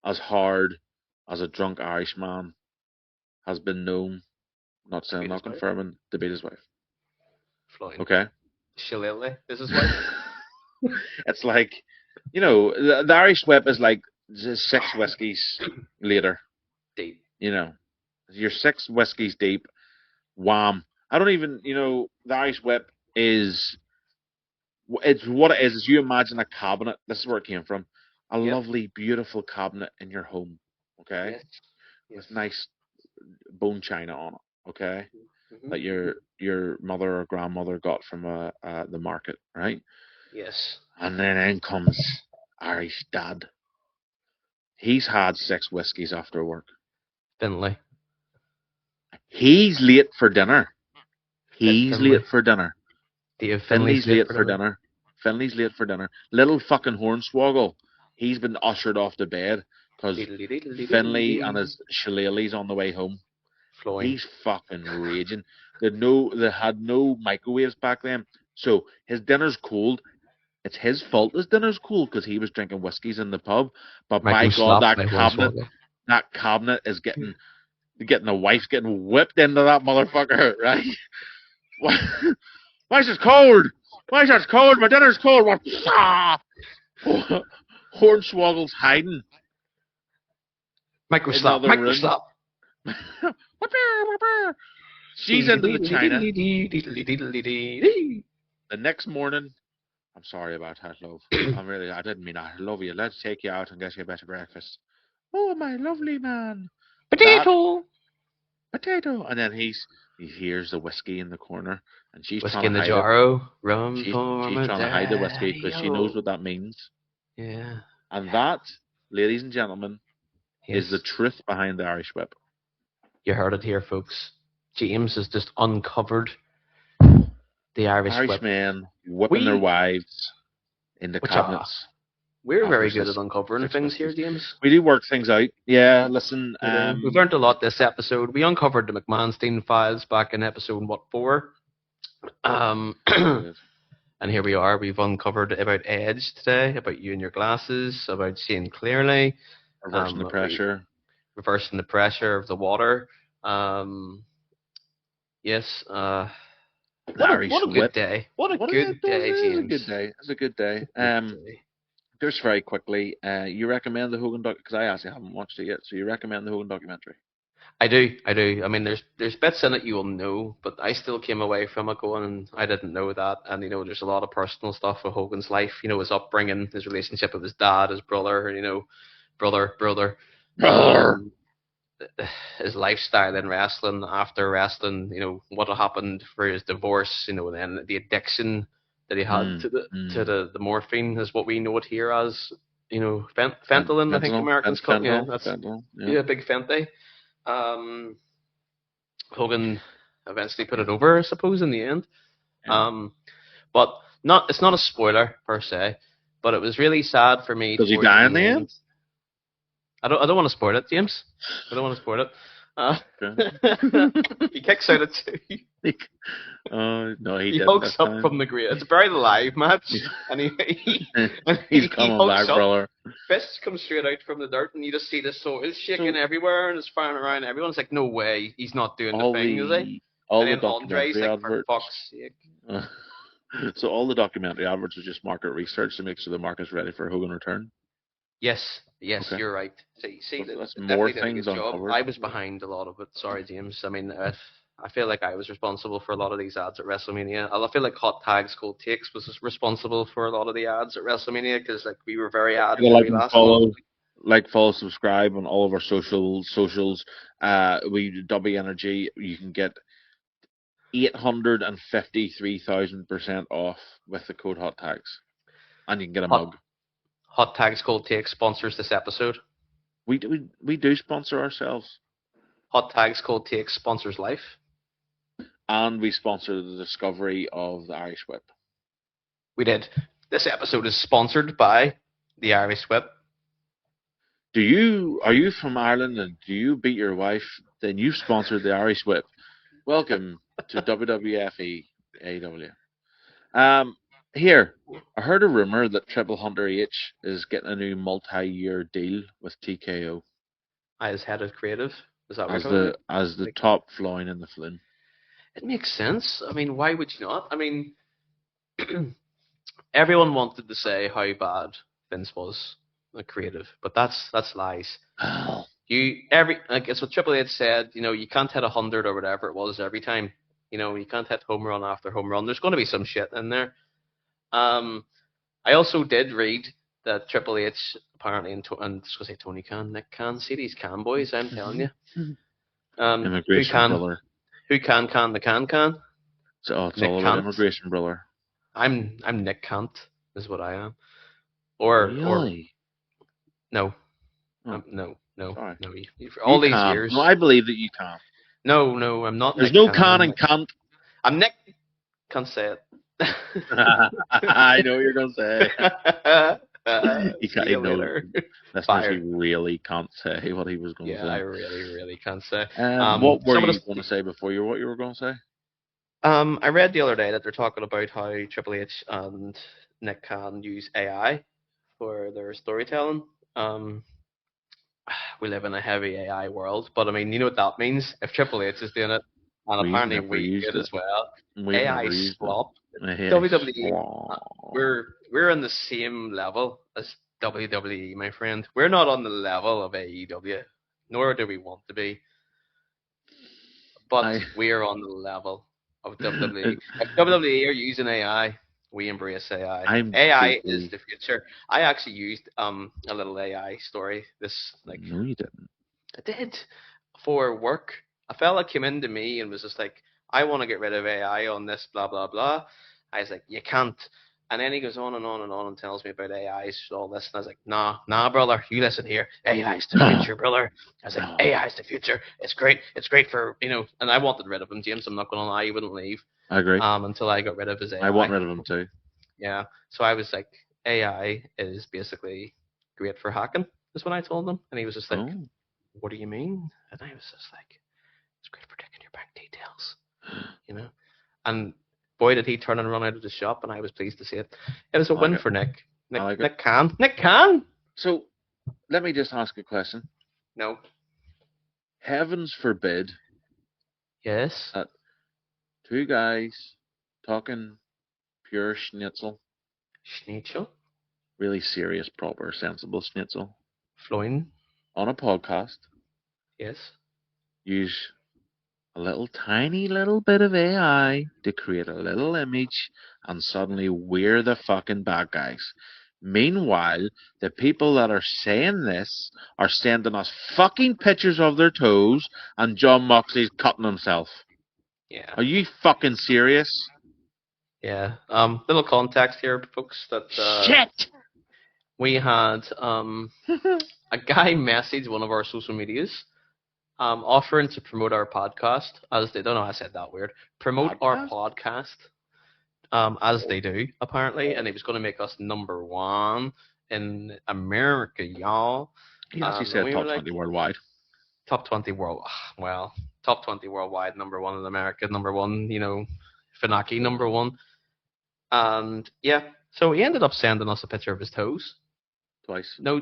Speaker 1: as hard as a drunk Irishman has been known, not saying, not confirming, to beat his wife.
Speaker 2: Flying.
Speaker 1: Okay?
Speaker 2: Shillelagh is his wife.
Speaker 1: It's like, the Irish whip is like 6 whiskies later.
Speaker 2: Deep.
Speaker 1: You're 6 whiskies deep. Wham. I don't even, the Irish whip is, it's what it is you imagine a cabinet. This is where it came from. A lovely, beautiful cabinet in your home. Okay?
Speaker 2: Yes.
Speaker 1: With nice bone china on it. Okay?
Speaker 2: Mm-hmm.
Speaker 1: That your mother or grandmother got from the market, right?
Speaker 2: Yes.
Speaker 1: And then in comes Irish dad. He's had 6 whiskies after work.
Speaker 2: Finlay.
Speaker 1: He's late for dinner. Finley's late for dinner.
Speaker 2: Finley's late for dinner.
Speaker 1: Finley's late for dinner. Little fucking hornswoggle. He's been ushered off to bed because Finley and his shillelaghs on the way home.
Speaker 2: Flowing.
Speaker 1: He's fucking raging. They had no microwaves back then, so his dinner's cold. It's his fault his dinner's cold because he was drinking whiskies in the pub. But by God, that cabinet is getting the wife getting whipped into that motherfucker, right? Why is it cold? Why is it cold? My dinner's cold. What? Hornswoggle's hiding.
Speaker 2: Microslap.
Speaker 1: She's into the china. The next morning, I'm sorry about that, love. I didn't mean that. I love you. Let's take you out and get you a better breakfast. Oh, my lovely man. That
Speaker 2: Potato.
Speaker 1: potato. And then he hears the whiskey in the corner, and she's trying
Speaker 2: Whiskey in
Speaker 1: to
Speaker 2: the
Speaker 1: hide it.
Speaker 2: Jarro. Rum
Speaker 1: She's
Speaker 2: for
Speaker 1: she's
Speaker 2: my
Speaker 1: trying to hide the whiskey because she knows
Speaker 2: daddy-o.
Speaker 1: what that means.
Speaker 2: Yeah.
Speaker 1: And that, ladies and gentlemen, is the
Speaker 2: Yes.
Speaker 1: truth behind the Irish whip.
Speaker 2: You heard it here, folks. James has just uncovered the Irish whip.
Speaker 1: Irishmen whipping their wives into
Speaker 2: Which
Speaker 1: cabinets.
Speaker 2: we're
Speaker 1: after
Speaker 2: very good at
Speaker 1: six-
Speaker 2: uncovering
Speaker 1: six
Speaker 2: things here,
Speaker 1: whiskeys.
Speaker 2: James.
Speaker 1: We do work things out. Yeah, listen.
Speaker 2: We've learned a lot this episode. We uncovered the McMahonstein files back in episode 4. And here we are. We've uncovered about Edge today, about you and your glasses, about seeing clearly,
Speaker 1: reversing the pressure.
Speaker 2: reversing the pressure of the water. Yes. What a good
Speaker 1: whip.
Speaker 2: day. What a good day, James.
Speaker 1: It's a good day. Just very quickly, you recommend the Hogan documentary? Because I actually haven't watched it yet. So you recommend the Hogan documentary?
Speaker 2: I do. I mean, there's bits in it you will know, but I still came away from it going, I didn't know that. And there's a lot of personal stuff of Hogan's life. His upbringing, his relationship with his dad, his brother. Brother. His lifestyle in wrestling, after wrestling, what happened for his divorce, and then the addiction that he had to the morphine is what we know it here as, fentanyl, I think Americans call it. Yeah, that's
Speaker 1: fentanyl,
Speaker 2: big fenty. Hogan eventually put it over, I suppose, in the end.
Speaker 1: Yeah.
Speaker 2: But it's not a spoiler per se, but it was really sad for me.
Speaker 1: Does he die in the end?
Speaker 2: I don't want to spoil it, James. I don't want to spoil it. He kicks out at 2.
Speaker 1: No, he
Speaker 2: hulks up from the grave. It's a buried alive match, and
Speaker 1: he's coming back, brother.
Speaker 2: Fists come straight out from the dirt, and you just see the soil shaking everywhere, and it's firing around. Everyone's like, "No way, he's not doing the thing, is he?"
Speaker 1: All
Speaker 2: and
Speaker 1: the
Speaker 2: then Andre's
Speaker 1: documentary
Speaker 2: like,
Speaker 1: adverts.
Speaker 2: "For fuck's sake!"
Speaker 1: So all the documentary adverts are just market research to make sure the market's ready for Hogan return.
Speaker 2: Yes,
Speaker 1: Okay.
Speaker 2: You're right. See,
Speaker 1: that's
Speaker 2: more
Speaker 1: things uncovered.
Speaker 2: I was behind a lot of it. Sorry, James. I mean, I feel like I was responsible for a lot of these ads at WrestleMania. I feel like Hot Tags Cold Takes was responsible for a lot of the ads at WrestleMania because we were very ad heavy last month.
Speaker 1: Follow, subscribe on all of our socials. We W Energy. You can get 853,000% off with the code Hot Tags, and you can get a mug.
Speaker 2: Hot Tags Cold Takes sponsors this episode.
Speaker 1: We do sponsor ourselves.
Speaker 2: Hot Tags Cold Takes sponsors life.
Speaker 1: And we sponsor the discovery of the Irish Whip.
Speaker 2: We did. This episode is sponsored by the Irish Whip.
Speaker 1: Are you from Ireland and do you beat your wife? Then you've sponsored the Irish Whip. Welcome to WWF AEW. Here, I heard a rumor that Triple Hunter H is getting a new multi-year deal with TKO.
Speaker 2: As head of creative, is that
Speaker 1: as the top flying in the Flynn?
Speaker 2: It makes sense. I mean, why would you not? I mean, everyone wanted to say how bad Vince was a creative, but that's lies. It's what Triple H said. You can't hit 100 or whatever it was every time. You can't hit home run after home run. There's going to be some shit in there. I also did read that Triple H apparently and I was going to say Tony Khan, Nick Khan. See these Khan boys, I'm telling you.
Speaker 1: Immigration brother.
Speaker 2: Who can the can?
Speaker 1: So it's
Speaker 2: Nick
Speaker 1: all about
Speaker 2: Kant.
Speaker 1: immigration brother.
Speaker 2: I'm Nick Kant is what I am. Or no.
Speaker 1: Oh.
Speaker 2: No.
Speaker 1: Sorry.
Speaker 2: No. All these years.
Speaker 1: No, I believe that you can.
Speaker 2: No, I'm not.
Speaker 1: There's
Speaker 2: Nick
Speaker 1: no Khan and Kant.
Speaker 2: I'm Nick. Can't say it.
Speaker 1: I know what you're gonna say.
Speaker 2: He
Speaker 1: really can't say what he was going to say.
Speaker 2: Yeah, I really can't say.
Speaker 1: What were you going to say before what you were going to say?
Speaker 2: I read the other day that they're talking about how Triple H and Nick Khan use AI for their storytelling. We live in a heavy AI world, but I mean, you know what that means? If Triple H is doing it, and apparently we do it as well, AI slop. WWE, we're on the same level as WWE, my friend. We're not on the level of AEW, nor do we want to be. But we are on the level of WWE. If WWE are using AI, We embrace AI.
Speaker 1: I'm
Speaker 2: AI
Speaker 1: deeply-
Speaker 2: is the future. I actually used a little AI story.
Speaker 1: No, you didn't.
Speaker 2: I did for work. A fella came into me and was just like, I want to get rid of AI on this, blah blah blah. I was like, you can't. And then he goes on and on and on and tells me about AIs, all this. And I was like, nah, brother, you listen here. AI's the future, brother. I was like, AI's the future. It's great. It's great for, and I wanted rid of him, James. I'm not going to lie. He wouldn't leave
Speaker 1: I agree.
Speaker 2: until I got rid of his AI.
Speaker 1: I want rid of him too.
Speaker 2: Yeah. So I was like, AI is basically great for hacking, is what I told him. And he was just like,
Speaker 1: Oh.
Speaker 2: what do you mean? And I was just like, it's great for checking your bank details, And boy, did he turn and run out of the shop, and I was pleased to see it. It was a win for Nick. Nick can. Nick can.
Speaker 1: So, let me just ask a question.
Speaker 2: No.
Speaker 1: Heavens forbid.
Speaker 2: Yes.
Speaker 1: Two guys talking pure schnitzel.
Speaker 2: Schnitzel.
Speaker 1: Really serious, proper, sensible schnitzel.
Speaker 2: Flowing.
Speaker 1: On a podcast.
Speaker 2: Yes.
Speaker 1: Use a little tiny little bit of AI to create a little image, and suddenly we're the fucking bad guys. Meanwhile, the people that are saying this are sending us fucking pictures of their toes, and John Moxley's cutting himself.
Speaker 2: Yeah.
Speaker 1: Are you fucking serious?
Speaker 2: Yeah. Little context here, folks. That
Speaker 1: Shit.
Speaker 2: We had a guy message one of our social medias. Offering to promote our podcast, as they don't know, I said that weird. Promote our podcast, as they do apparently, and he was going to make us #1 in America, y'all.
Speaker 1: He actually said top 20 worldwide.
Speaker 2: Top 20 world, well, top 20 worldwide, #1 in America, #1, Funaki #1, and yeah, so he ended up sending us a picture of his toes.
Speaker 1: Twice.
Speaker 2: No,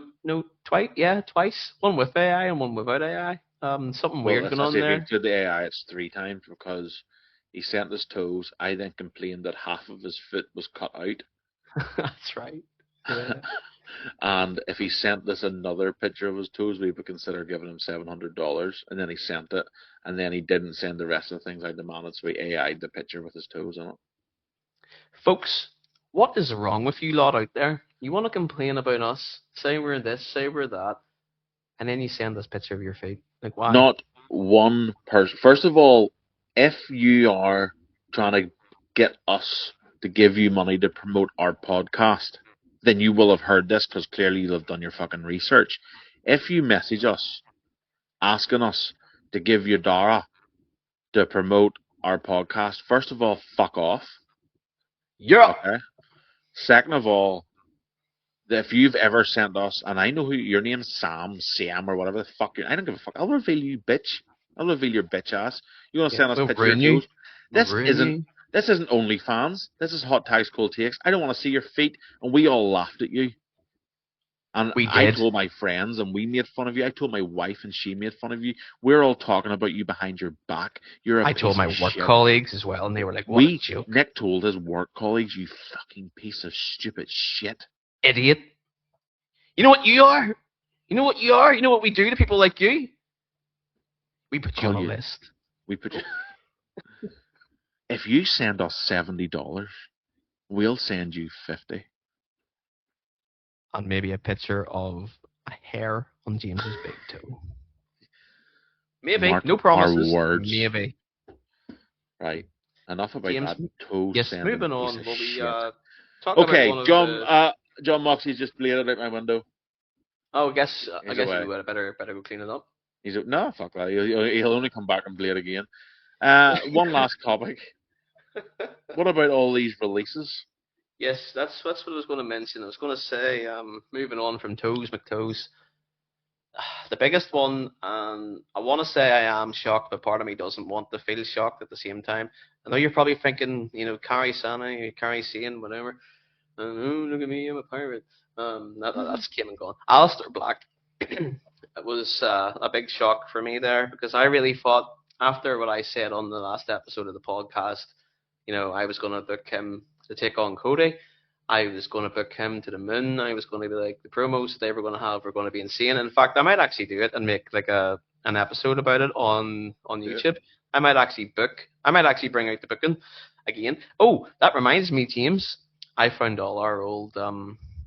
Speaker 2: twice. Yeah, twice. One with AI and one without AI. Something weird going on there.
Speaker 1: If you include the AI, it's 3 times because he sent his toes. I then complained that half of his foot was cut out.
Speaker 2: That's right. Yeah.
Speaker 1: And if he sent us another picture of his toes, we would consider giving him $700. And then he sent it, and then he didn't send the rest of the things I demanded, so he AI'd the picture with his toes on it.
Speaker 2: Folks, what is wrong with you lot out there? You want to complain about us, say we're this, say we're that, and then you send us picture of your feet. Like, why?
Speaker 1: Not one person. First of all, if you are trying to get us to give you money to promote our podcast, then you will have heard this because clearly you'll have done your fucking research. If you message us asking us to give you Dara to promote our podcast, first of all, fuck off.
Speaker 2: Yeah.
Speaker 1: Okay. Second of all, if you've ever sent us, and I know who your name's Sam, or whatever the fuck I don't give a fuck. I'll reveal you, bitch. I'll reveal your bitch ass. You want to send us pictures of toes? This isn't OnlyFans. This is Hot Tags Cold Takes. I don't want to see your feet, and we all laughed at you. And I told my friends, and we made fun of you. I told my wife, and she made fun of you. We're all talking about you behind your back.
Speaker 2: I told my work colleagues as well, and they were like, "What a joke."
Speaker 1: Nick told his work colleagues, "You fucking piece of stupid shit,
Speaker 2: idiot." You know what you are? You know what you are? You know what we do to people like you? We put you on a list.
Speaker 1: We put you. If you send us $70, we'll send you 50.
Speaker 2: And maybe a picture of a hair on James's big toe. Maybe. No promises.
Speaker 1: Our words.
Speaker 2: Maybe.
Speaker 1: Right. Enough about
Speaker 2: James,
Speaker 1: that toe.
Speaker 2: Yes, moving on. We'll be talking about
Speaker 1: John Moxley's just bladed out my window.
Speaker 2: Oh, I guess you better go clean it up.
Speaker 1: No, fuck that. He'll only come back and blade again. One last topic. What about all these releases?
Speaker 2: Yes, that's what I was going to mention. I was going to say, moving on from Toes McToes, the biggest one, and I want to say I am shocked, but part of me doesn't want to feel shocked at the same time. I know you're probably thinking, Kari Sana, Kari Sane, whatever. Oh, look at me, I'm a pirate. That's came and gone. Alistair Black. It was a big shock for me there because I really thought after what I said on the last episode of the podcast, I was going to book him to take on Cody. I was going to book him to the moon. I was going to be like, the promos they were going to have were going to be insane. In fact, I might actually do it and make like an episode about it on YouTube. I might actually bring out the booking again. Oh, that reminds me, James. I found all our old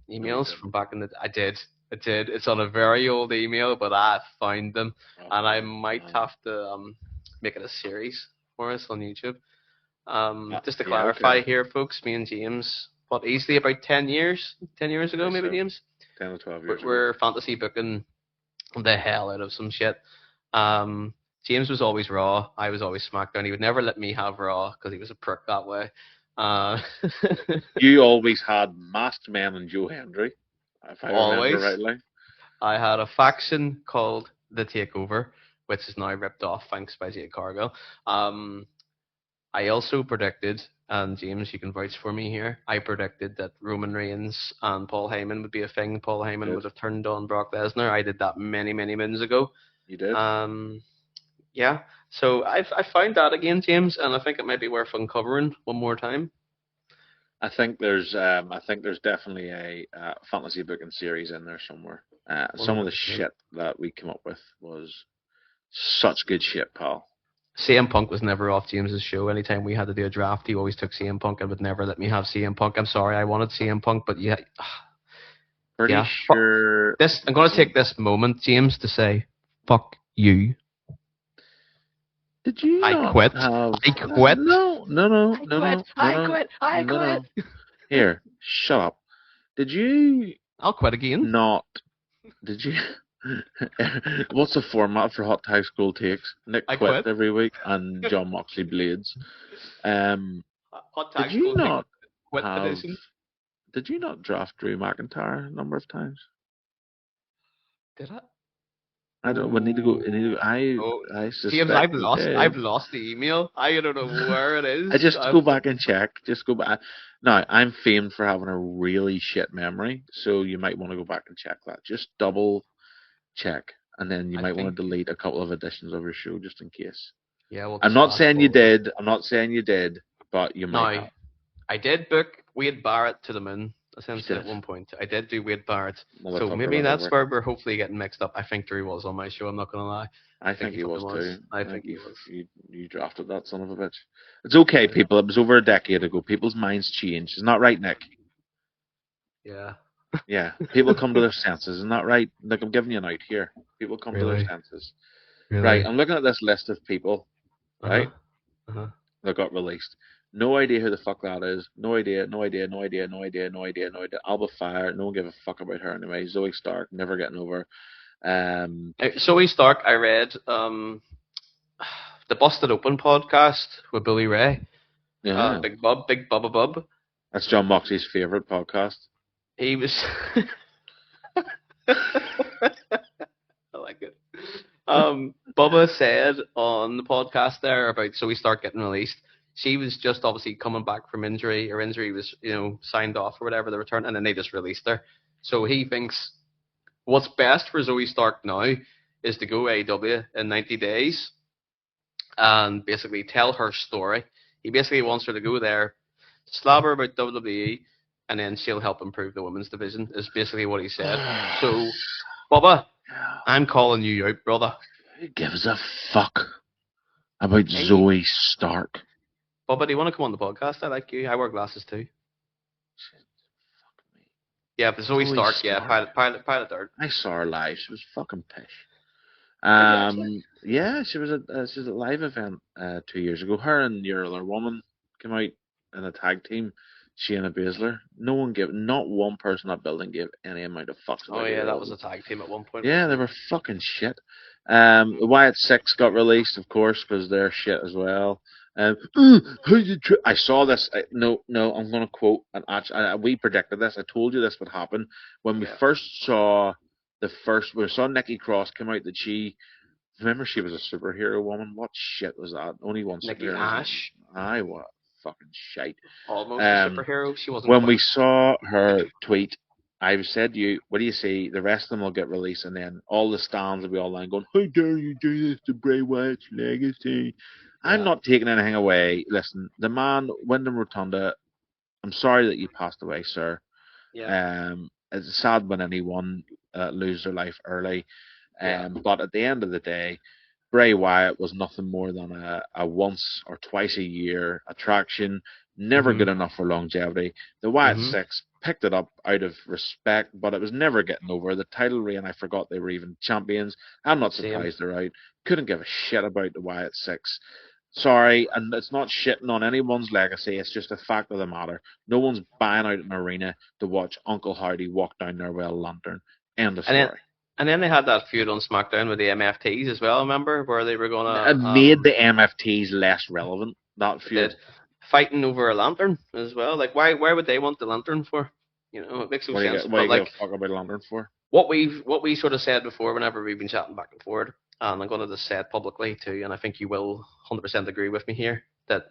Speaker 2: emails from back in the. I did. It's on a very old email, but I found them, and I might have to make it a series for us on YouTube. Just to clarify here, folks, me and James, what, easily about 10 years? 10 years ago, maybe, James?
Speaker 1: 10 or 12 years
Speaker 2: We're fantasy booking the hell out of some shit. James was always Raw. I was always SmackDown. He would never let me have Raw because he was a prick that way.
Speaker 1: You always had Masked Man and Joe Hendry, if I
Speaker 2: Always.
Speaker 1: remember rightly.
Speaker 2: I had a faction called The Takeover, which is now ripped off thanks by Jade Cargill. I also predicted, and James, you can vouch for me here, I predicted that Roman Reigns and Paul Heyman would be a thing. Paul Heyman would have turned on Brock Lesnar. I did that many, many moons ago.
Speaker 1: You did?
Speaker 2: Yeah. So I found that again, James, and I think it might be worth uncovering one more time.
Speaker 1: I think there's definitely a fantasy booking series in there somewhere. Some of the shit that we came up with was such good shit, pal.
Speaker 2: CM Punk was never off James's show. Anytime we had to do a draft, he always took CM Punk and would never let me have CM Punk. I'm sorry, I wanted CM Punk, but yeah.
Speaker 1: Pretty sure.
Speaker 2: I'm going to take this moment, James, to say, fuck you.
Speaker 1: Did you?
Speaker 2: I quit.
Speaker 1: I
Speaker 2: quit.
Speaker 1: No.
Speaker 2: I quit.
Speaker 1: Here, shut up. Did you?
Speaker 2: I'll quit again.
Speaker 1: Not. Did you? What's the format for Hot Tag School Takes? Nick quit every week and John Moxley Blades.
Speaker 2: Hot Tag
Speaker 1: did you not
Speaker 2: quit edition?
Speaker 1: Did you not draft Drew McIntyre a number of times?
Speaker 2: Did I?
Speaker 1: I don't. We need to go. I suspect.
Speaker 2: James, I've lost the email. I don't know where it is.
Speaker 1: I just go back and check. Just go back. Now, I'm famed for having a really shit memory, so you might want to go back and check that. Just double check, and then you might want to delete a couple of editions of your show just in case.
Speaker 2: Yeah, well,
Speaker 1: I'm not saying you did. I'm not saying you did, but you might.
Speaker 2: No, I did book Wade Barrett to the moon. Essentially, at one point, I did do Wade Barrett, so maybe that's where we're hopefully getting mixed up. I think Drew was on my show. I'm not gonna lie.
Speaker 1: I think he was too.
Speaker 2: I think he was.
Speaker 1: You drafted that son of a bitch. It's okay, people. It was over a decade ago. People's minds change. Isn't that right, Nick?
Speaker 2: Yeah.
Speaker 1: Yeah. People come to their senses. Isn't that right? Look, I'm giving you an out here. People come to their senses.
Speaker 2: Really?
Speaker 1: Right. I'm looking at this list of people. Right. That got released. No idea who the fuck that is. No idea. Alba Fire. No one gave a fuck about her anyway. Zoe Stark. Never getting over.
Speaker 2: Zoe Stark. I read the Busted Open podcast with Billy Ray.
Speaker 1: Yeah.
Speaker 2: Big Bubba Bub.
Speaker 1: That's John Moxley's favorite podcast.
Speaker 2: He was. I like it. Bubba said on the podcast there about Zoe Stark getting released. She was just obviously coming back from injury. Her injury was, signed off or whatever, the return, and then they just released her. So he thinks what's best for Zoe Stark now is to go AEW in 90 days and basically tell her story. He basically wants her to go there, slobber about WWE, and then she'll help improve the women's division, is basically what he said. So, Bubba, I'm calling you out, brother.
Speaker 1: Who gives a fuck about Zoe Stark?
Speaker 2: Bubba, do you want to come on the podcast? I like you. I wear glasses too.
Speaker 1: Fuck me.
Speaker 2: Yeah, but Zoe Stark, yeah, pilot dirt.
Speaker 1: I saw her live. She was fucking pish. Yeah, she was at a live event 2 years ago. Her and your other woman came out in a tag team, Shayna Baszler. Not one person in that building gave any amount of fucks.
Speaker 2: Oh yeah, that was a tag team at one point.
Speaker 1: Yeah, they were fucking shit. The Wyatt Six got released, of course, because they're shit as well. I saw this. No, I'm going to quote an we predicted this. I told you this would happen when we first saw we saw Nikki Cross come out. That remember she was a superhero woman. What shit was that? Only one
Speaker 2: Nikki
Speaker 1: superhero.
Speaker 2: Ash.
Speaker 1: Aye, what fucking shite.
Speaker 2: Almost a superhero. She wasn't.
Speaker 1: When we saw her tweet, I said to you, what do you see? The rest of them will get released, and then all the stands will be all line going, how dare you do this to Bray Wyatt's legacy? I'm not taking anything away. Listen, the man, Wyndham Rotunda, I'm sorry that you passed away, sir.
Speaker 2: Yeah.
Speaker 1: It's sad when anyone lose their life early. But at the end of the day, Bray Wyatt was nothing more than a once or twice a year attraction. never good enough for longevity. The Wyatt Six picked it up out of respect, but it was never getting over. The title reign, I forgot they were even champions. I'm not surprised they're out. Couldn't give a shit about the Wyatt Six. Sorry, and it's not shitting on anyone's legacy. It's just a fact of the matter. No one's buying out an arena to watch Uncle Howdy walk down there with a lantern. End of story.
Speaker 2: And then they had that feud on SmackDown with the MFTs as well, remember? Where they were going to...
Speaker 1: It made the MFTs less relevant, that feud.
Speaker 2: Fighting over a lantern as well. Like, why would they want the lantern for? You know, it makes no sense.
Speaker 1: What are you going to talk about a lantern for?
Speaker 2: What we sort of said before whenever we've been chatting back and forward, and I'm going to just say it publicly too, and I think you will 100% agree with me here, that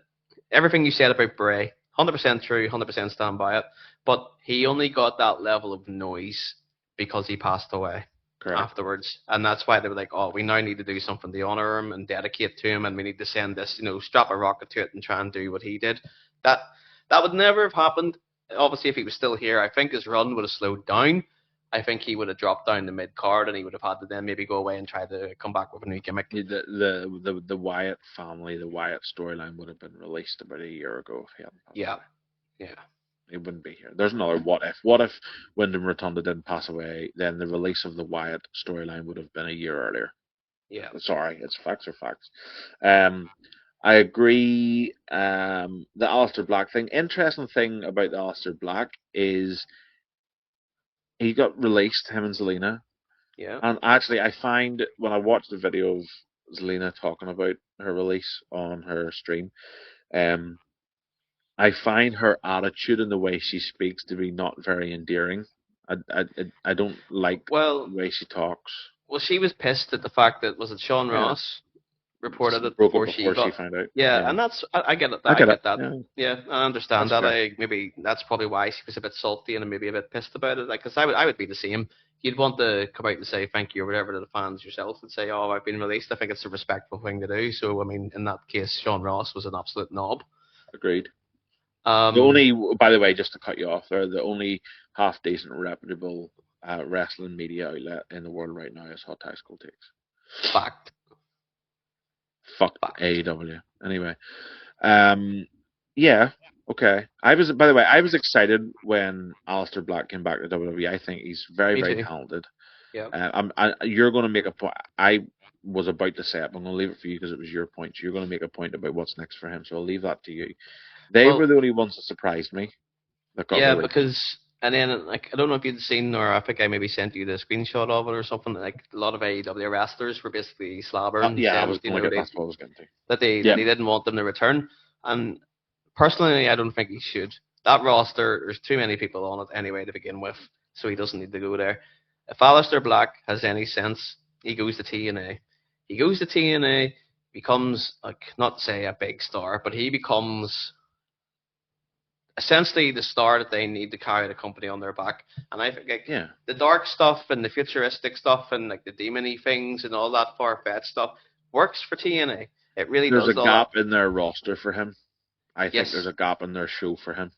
Speaker 2: everything you said about Bray, 100% true, 100% stand by it, but he only got that level of noise because he passed away. Correct. Afterwards, and that's why they were like, oh, we now need to do something to honor him and dedicate to him, and we need to send this, strap a rocket to it and try and do what he did. That would never have happened. Obviously, if he was still here, I think his run would have slowed down. I think he would have dropped down the mid card, and he would have had to then maybe go away and try to come back with a new gimmick.
Speaker 1: The Wyatt family, the Wyatt storyline would have been released about a year ago if he hadn't passed away. Yeah. He wouldn't be here. There's another what if. What if Wyndham Rotunda didn't pass away? Then the release of the Wyatt storyline would have been a year earlier.
Speaker 2: Yeah.
Speaker 1: Sorry, it's facts are facts. I agree. The Aleister Black thing. Interesting thing about the Aleister Black is he got released, him and Zelina.
Speaker 2: Yeah.
Speaker 1: And actually, I find when I watch the video of Zelina talking about her release on her stream, I find her attitude and the way she speaks to be not very endearing. I don't like the way she talks.
Speaker 2: Well, she was pissed at the fact that, was it Sean Ross reported it before she
Speaker 1: found out.
Speaker 2: Yeah, and that's, I get it. I get that. Yeah, I understand that. Maybe that's probably why she was a bit salty and maybe a bit pissed about it. Like, because I would be the same. You'd want to come out and say thank you or whatever to the fans yourself and say, oh, I've been released. I think it's a respectful thing to do. So, I mean, in that case, Sean Ross was an absolute knob.
Speaker 1: Agreed. The only, by the way, just to cut you off there, the only half decent, reputable wrestling media outlet in the world right now is Hot Tactical Takes.
Speaker 2: Fact.
Speaker 1: Fuck AEW. Anyway, yeah, okay. By the way, I was excited when Aleister Black came back to WWE. I think he's very, very talented.
Speaker 2: Yeah.
Speaker 1: You're going to make a point. I was about to say it, but I'm going to leave it for you because it was your point. So you're going to make a point about what's next for him. So I'll leave that to you. They were the only ones that surprised me.
Speaker 2: Because, and then, like, I don't know if you'd seen, or I think I maybe sent you the screenshot of it or something, like, a lot of AEW wrestlers were basically slabbering.
Speaker 1: I was going to get, that's what I was getting to.
Speaker 2: That they didn't want them to return. And personally, I don't think he should. That roster, there's too many people on it anyway to begin with, so he doesn't need to go there. If Aleister Black has any sense, he goes to TNA. He goes to TNA, becomes, like, not to say a big star, but he becomes essentially the star that they need to carry the company on their back. And I think the dark stuff and the futuristic stuff and like the demon-y things and all that far-fetched stuff works for TNA. It really does.
Speaker 1: There's a gap in their roster for him. I think there's a gap in their show for him.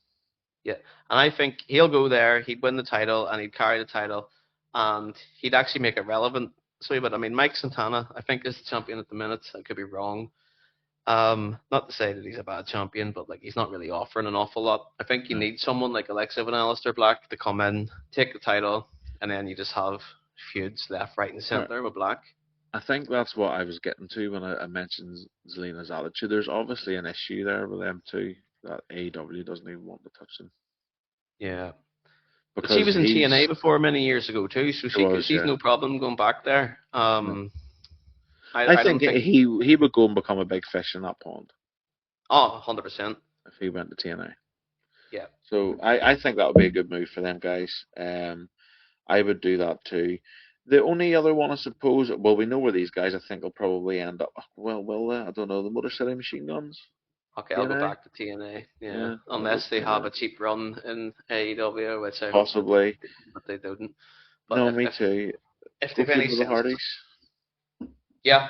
Speaker 2: Yeah, and I think he'll go there, he'd win the title, and he'd carry the title, and he'd actually make it relevant. So, but I mean, Mike Santana, I think, is the champion at the minute. I could be wrong. Not to say that he's a bad champion, but like he's not really offering an awful lot. I think you need someone like Alexa and Aleister Black to come in, take the title, and then you just have feuds left, right, and center with Black.
Speaker 1: I think that's what I was getting to when I mentioned Zelina's attitude. There's obviously an issue there with them too, that AEW doesn't even want to touch them.
Speaker 2: Yeah. But she was in TNA before many years ago too, so she's no problem going back there.
Speaker 1: I think he would go and become a big fish in that pond.
Speaker 2: Oh, 100%.
Speaker 1: If he went to TNA.
Speaker 2: Yeah.
Speaker 1: So I think that would be a good move for them guys. I would do that too. The only other one, I suppose, well, we know where these guys I think will probably end up. Well, I don't know, the Motor City Machine Guns.
Speaker 2: Okay, I'll go back to TNA. Yeah, unless they have a cheap run in AEW, which I
Speaker 1: possibly,
Speaker 2: but they don't.
Speaker 1: But no, me too.
Speaker 2: If they've any
Speaker 1: the Hardys.
Speaker 2: Yeah,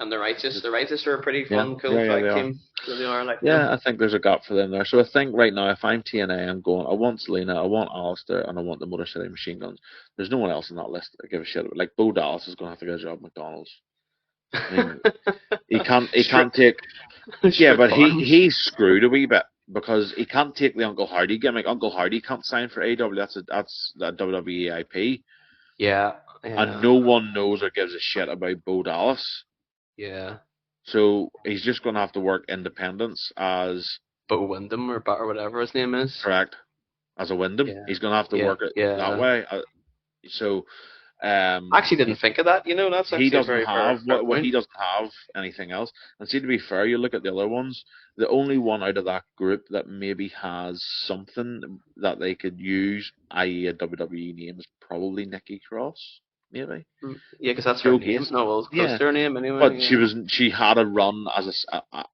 Speaker 2: and the Righteous are a pretty fun, cool tag team. So they are like.
Speaker 1: Yeah, I think there's a gap for them there. So I think right now, if I'm TNA, I'm going. I want Zelina, I want Aleister, and I want the Motor City Machine Guns. There's no one else on that list I give a shit about. Like Bo Dallas is going to have to get a job at McDonald's. I mean, he can't take. Yeah,
Speaker 2: Strict
Speaker 1: but
Speaker 2: arms.
Speaker 1: he's screwed a wee bit because he can't take the Uncle Hardy gimmick. Uncle Hardy can't sign for AW. That's that WWE IP,
Speaker 2: Yeah,
Speaker 1: and
Speaker 2: yeah,
Speaker 1: no one knows or gives a shit about Bo Dallas.
Speaker 2: yeah.
Speaker 1: So he's just going to have to work independence as
Speaker 2: Bo Windham or whatever his name is.
Speaker 1: correct as a Wyndham.
Speaker 2: Yeah,
Speaker 1: He's going to have to
Speaker 2: yeah,
Speaker 1: work it that
Speaker 2: yeah.
Speaker 1: way. So
Speaker 2: I actually didn't
Speaker 1: he,
Speaker 2: think of that. That's
Speaker 1: he
Speaker 2: actually a
Speaker 1: doesn't
Speaker 2: very
Speaker 1: have
Speaker 2: fair
Speaker 1: what
Speaker 2: point.
Speaker 1: he doesn't have anything else. And see, to be fair, you look at the other ones. The only one out of that group that maybe has something that they could use, i.e., a WWE name, is probably Nikki Cross, maybe
Speaker 2: Yeah, because that's her
Speaker 1: Joe
Speaker 2: name.
Speaker 1: Gacy.
Speaker 2: No, well, it's close
Speaker 1: Yeah,
Speaker 2: to her name anyway.
Speaker 1: but
Speaker 2: Yeah,
Speaker 1: she had a run as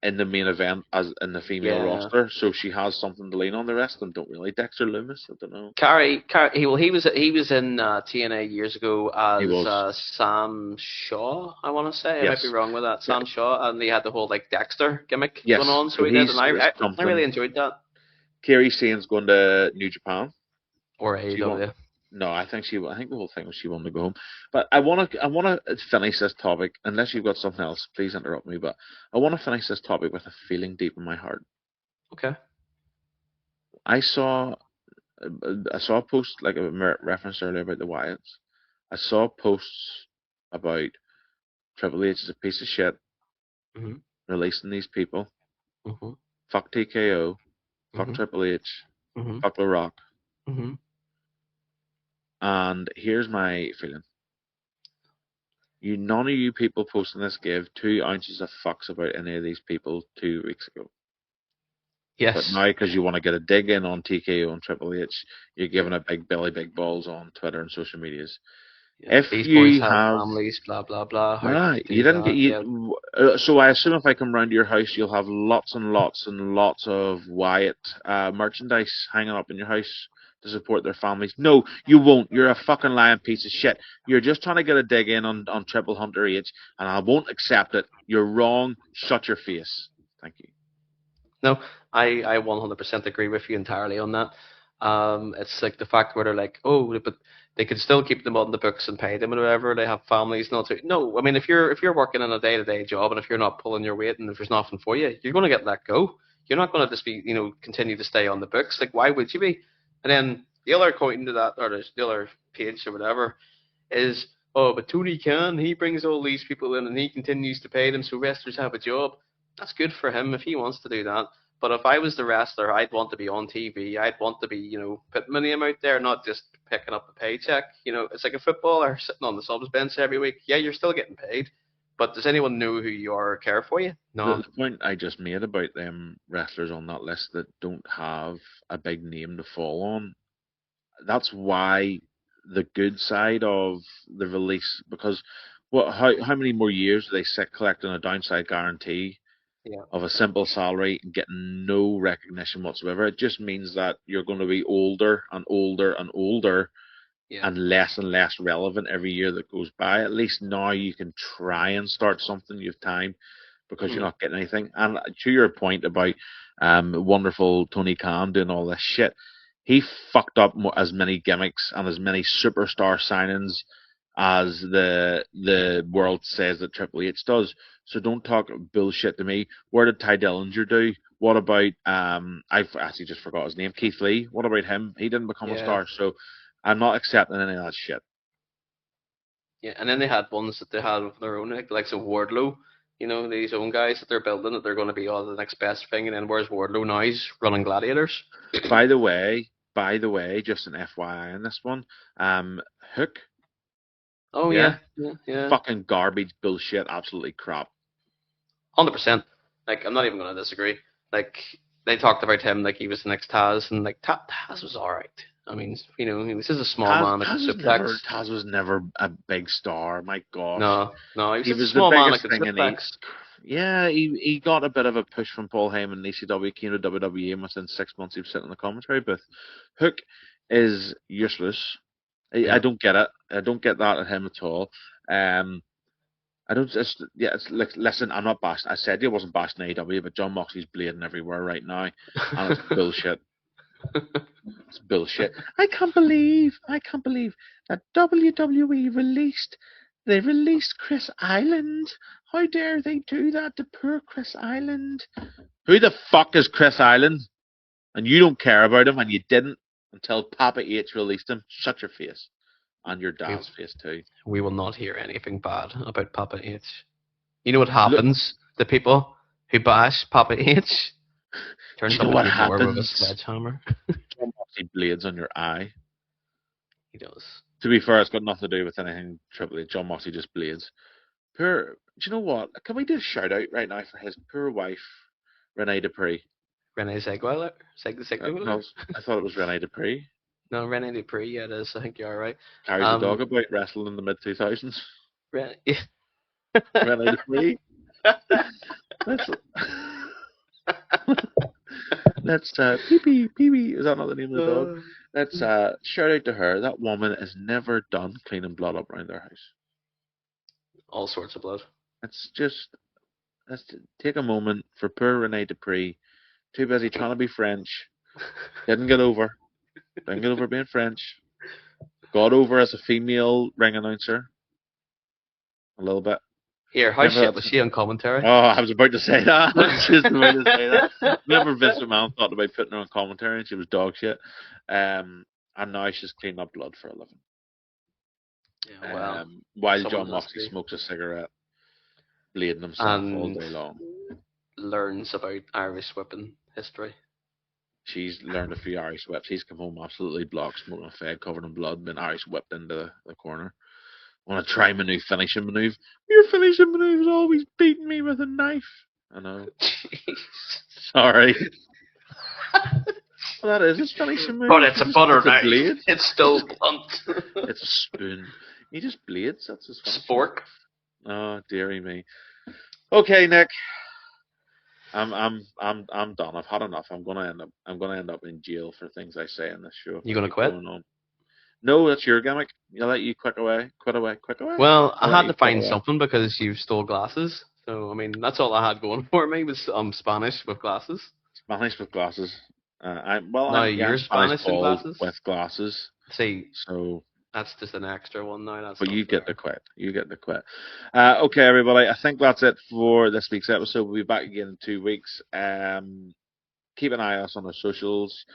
Speaker 1: in the main event as in the female
Speaker 2: yeah.
Speaker 1: roster, so she has something to lean on. The rest of them don't really. Dexter Loomis, I don't know.
Speaker 2: He was in TNA years ago
Speaker 1: He
Speaker 2: as
Speaker 1: was
Speaker 2: Sam Shaw. I want to say I might be
Speaker 1: yes,
Speaker 2: wrong with that.
Speaker 1: yeah,
Speaker 2: Sam Shaw, and he had the whole like Dexter gimmick going
Speaker 1: yes.
Speaker 2: on. So
Speaker 1: So
Speaker 2: he did, and
Speaker 1: he's
Speaker 2: I really
Speaker 1: something.
Speaker 2: enjoyed that.
Speaker 1: Kerry Sane's going to New Japan.
Speaker 2: Or
Speaker 1: She won.
Speaker 2: AEW.
Speaker 1: No, I think she. I think the whole thing was she wanted to go home. But I want to finish this topic. Unless you've got something else, please interrupt me. But I want to finish this topic with a feeling deep in my heart.
Speaker 2: Okay.
Speaker 1: I saw I saw a post like a reference earlier about the Wyatts. I saw posts about Triple H is a piece of shit
Speaker 2: Mhm.
Speaker 1: releasing these people.
Speaker 2: Mhm.
Speaker 1: Fuck TKO. Fuck
Speaker 2: Mhm.
Speaker 1: Triple H.
Speaker 2: Mhm.
Speaker 1: Fuck The Rock.
Speaker 2: Mhm.
Speaker 1: And here's my feeling. None of you people posting this gave 2 ounces of fucks about any of these people 2 weeks ago. But
Speaker 2: Yes.
Speaker 1: now, because you want to get a dig in on TKO and Triple H, you're
Speaker 2: Yeah.
Speaker 1: giving a big belly, big balls on Twitter and social medias.
Speaker 2: Yeah.
Speaker 1: If
Speaker 2: These boys
Speaker 1: you
Speaker 2: have
Speaker 1: have
Speaker 2: families. Blah blah blah. How could
Speaker 1: nah,
Speaker 2: you
Speaker 1: you
Speaker 2: do
Speaker 1: didn't get
Speaker 2: that? Yeah.
Speaker 1: you. So I assume if I come round to your house, you'll have lots and lots and lots of Wyatt merchandise hanging up in your house to support their families. No, you won't. You're a fucking lying piece of shit. You're just trying to get a dig in on Triple Hunter H, and I won't accept it. You're wrong. Shut your face. Thank you.
Speaker 2: No, I 100% agree with you entirely on that. It's like the fact where they're like, oh, but they can still keep them on the books and pay them and whatever. They have families, not to. No, I mean, if you're working in a day-to-day job and if you're not pulling your weight and if there's nothing for you, you're going to get let go. You're not going to just be, continue to stay on the books. Like, why would you be? And then the other coin to that, or the other page or whatever, is, oh, but Tony Khan, he brings all these people in and he continues to pay them so wrestlers have a job. That's good for him if he wants to do that. But if I was the wrestler, I'd want to be on TV. I'd want to be, putting my name out there, not just picking up a paycheck. It's like a footballer sitting on the subs bench every week. Yeah, you're still getting paid, but does anyone know who you are or care for you?
Speaker 1: The,
Speaker 2: No.
Speaker 1: the point I just made about them wrestlers on that list that don't have a big name to fall on, that's why the good side of the release, because how many more years do they sit collecting a downside guarantee
Speaker 2: Yeah.
Speaker 1: of a simple salary and getting no recognition whatsoever? It just means that you're going to be older and older and older
Speaker 2: Yeah.
Speaker 1: and less relevant every year that goes by. At least now you can try and start something. You have time because you're
Speaker 2: Mm.
Speaker 1: not getting anything. And to your point about wonderful Tony Khan doing all this shit, he fucked up as many gimmicks and as many superstar signings as the world says that Triple H does. So don't talk bullshit to me. Where did Ty Dillinger do? What about I've actually just forgot his name, Keith Lee. What about him? He didn't become a
Speaker 2: Yeah.
Speaker 1: star. So I'm not accepting any of that shit.
Speaker 2: Yeah, and then they had ones that they had of their own, like so Wardlow, these own guys that they're building that they're going to be all the next best thing. And then where's Wardlow now? He's running gladiators.
Speaker 1: By the way, just an FYI on this one, Hook,
Speaker 2: Oh
Speaker 1: yeah,
Speaker 2: yeah, yeah, yeah,
Speaker 1: fucking garbage, bullshit, absolutely crap.
Speaker 2: 100%. Like I'm not even going to disagree. Like they talked about him like he was the next Taz, and like Taz was all right. I mean, he was just a small
Speaker 1: Taz,
Speaker 2: man that could
Speaker 1: Taz was
Speaker 2: suplex.
Speaker 1: never, Taz was never a big star. My gosh,
Speaker 2: No, no, he was
Speaker 1: he
Speaker 2: just a
Speaker 1: was the
Speaker 2: small man that
Speaker 1: biggest
Speaker 2: could
Speaker 1: thing in the.
Speaker 2: suplex.
Speaker 1: Yeah, he got a bit of a push from Paul Heyman and ECW, came to WWE, and within 6 months he was sitting in the commentary booth. Hook is useless. I
Speaker 2: Yeah.
Speaker 1: don't get it. I don't get that at him at all. Um, I don't. It's like, listen, I'm not bashing. I said I wasn't bashing AEW, but John Moxley's bleeding everywhere right now, and it's bullshit. It's bullshit. I can't believe that WWE released. They released Chris Island How dare they do that to poor Chris Island? Who the fuck is Chris Island? And you don't care about him, and you didn't until Papa H released him. Shut your face. And your dad's face, too.
Speaker 2: We will not hear anything bad about Papa H. You know what
Speaker 1: Look,
Speaker 2: happens to people who bash Papa H? Turns
Speaker 1: Do you know
Speaker 2: up
Speaker 1: what
Speaker 2: on your door with a
Speaker 1: happens?
Speaker 2: sledgehammer.
Speaker 1: John Moxley blades on your eye.
Speaker 2: He does.
Speaker 1: To be fair, it's got nothing to do with anything Triple H. John Moxley just blades. Poor. Do you know what? Can we do a shout out right now for his poor wife, Renee Dupree?
Speaker 2: Renee Zegweiler?
Speaker 1: No, I thought it was Renee Dupree.
Speaker 2: No, Renee Dupree, yeah, it is. I think you're right.
Speaker 1: Carries a dog about wrestling in the mid 2000s.
Speaker 2: Yeah.
Speaker 1: Renee Dupree. Let's Pee-Pee, is that not the name of the dog? Let's shout out to her. That woman has never done cleaning blood up around their house.
Speaker 2: All sorts of blood.
Speaker 1: Let's take a moment for poor Renee Dupree. Too busy trying to be French. Didn't get over being French. Got over as a female ring announcer. A little bit.
Speaker 2: Here, how shit was she on commentary?
Speaker 1: Oh, I was about to say that. I was just about to say that. Remember Vince McMahon thought about putting her on commentary and she was dog shit. And now she's cleaning up blood for a living.
Speaker 2: Yeah, well,
Speaker 1: while John Moxley smokes a cigarette, blading himself all day long.
Speaker 2: Learns about Irish whipping history.
Speaker 1: She's learned a few Irish whips. He's come home absolutely blocked, smoking a fag, covered in blood, been Irish whipped into the corner. I want to try my new finishing manoeuvre. Your finishing manoeuvre is always beating me with a knife. I know.
Speaker 2: Jeez.
Speaker 1: Sorry. Well, that is his finishing move.
Speaker 2: But it's a butter knife.
Speaker 1: Blade.
Speaker 2: It's still blunt.
Speaker 1: It's a spoon. He just blades. That's his
Speaker 2: fork.
Speaker 1: Oh, dearie me. Okay, Nick. I'm done. I've had enough. I'm gonna end up in jail for things I say in this show.
Speaker 2: You gonna quit?
Speaker 1: No, that's your gimmick. I'll let you quit away.
Speaker 2: Well, I had to find something because you stole glasses. So, I mean, that's all I had going for me was Spanish with glasses.
Speaker 1: Spanish with glasses. I'm
Speaker 2: Spanish with glasses?
Speaker 1: With glasses.
Speaker 2: See,
Speaker 1: so
Speaker 2: that's just an extra one now.
Speaker 1: But you get to quit. Okay, everybody. I think that's it for this week's episode. We'll be back again in 2 weeks. Keep an eye on us on our socials.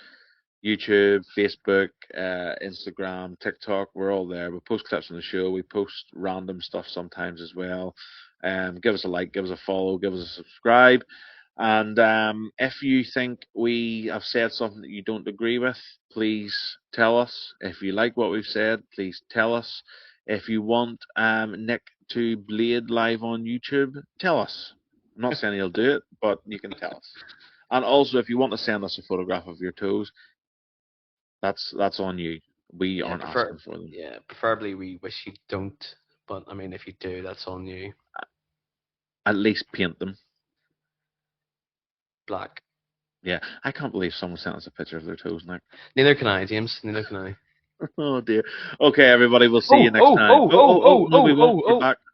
Speaker 1: YouTube, Facebook, Instagram, TikTok, we're all there. We post clips on the show. We post random stuff sometimes as well. Give us a like, give us a follow, give us a subscribe. And if you think we have said something that you don't agree with, please tell us. If you like what we've said, please tell us. If you want Nick to blade live on YouTube, tell us. I'm not saying he'll do it, but you can tell us. And also, if you want to send us a photograph of your toes, that's on you. We aren't asking for them.
Speaker 2: Yeah, preferably we wish you don't. But, I mean, if you do, that's on you.
Speaker 1: At least paint them.
Speaker 2: Black.
Speaker 1: Yeah, I can't believe someone sent us a picture of their toes, Nick.
Speaker 2: Neither can I, James. Neither can I.
Speaker 1: Oh, dear. Okay, everybody, we'll see you next time.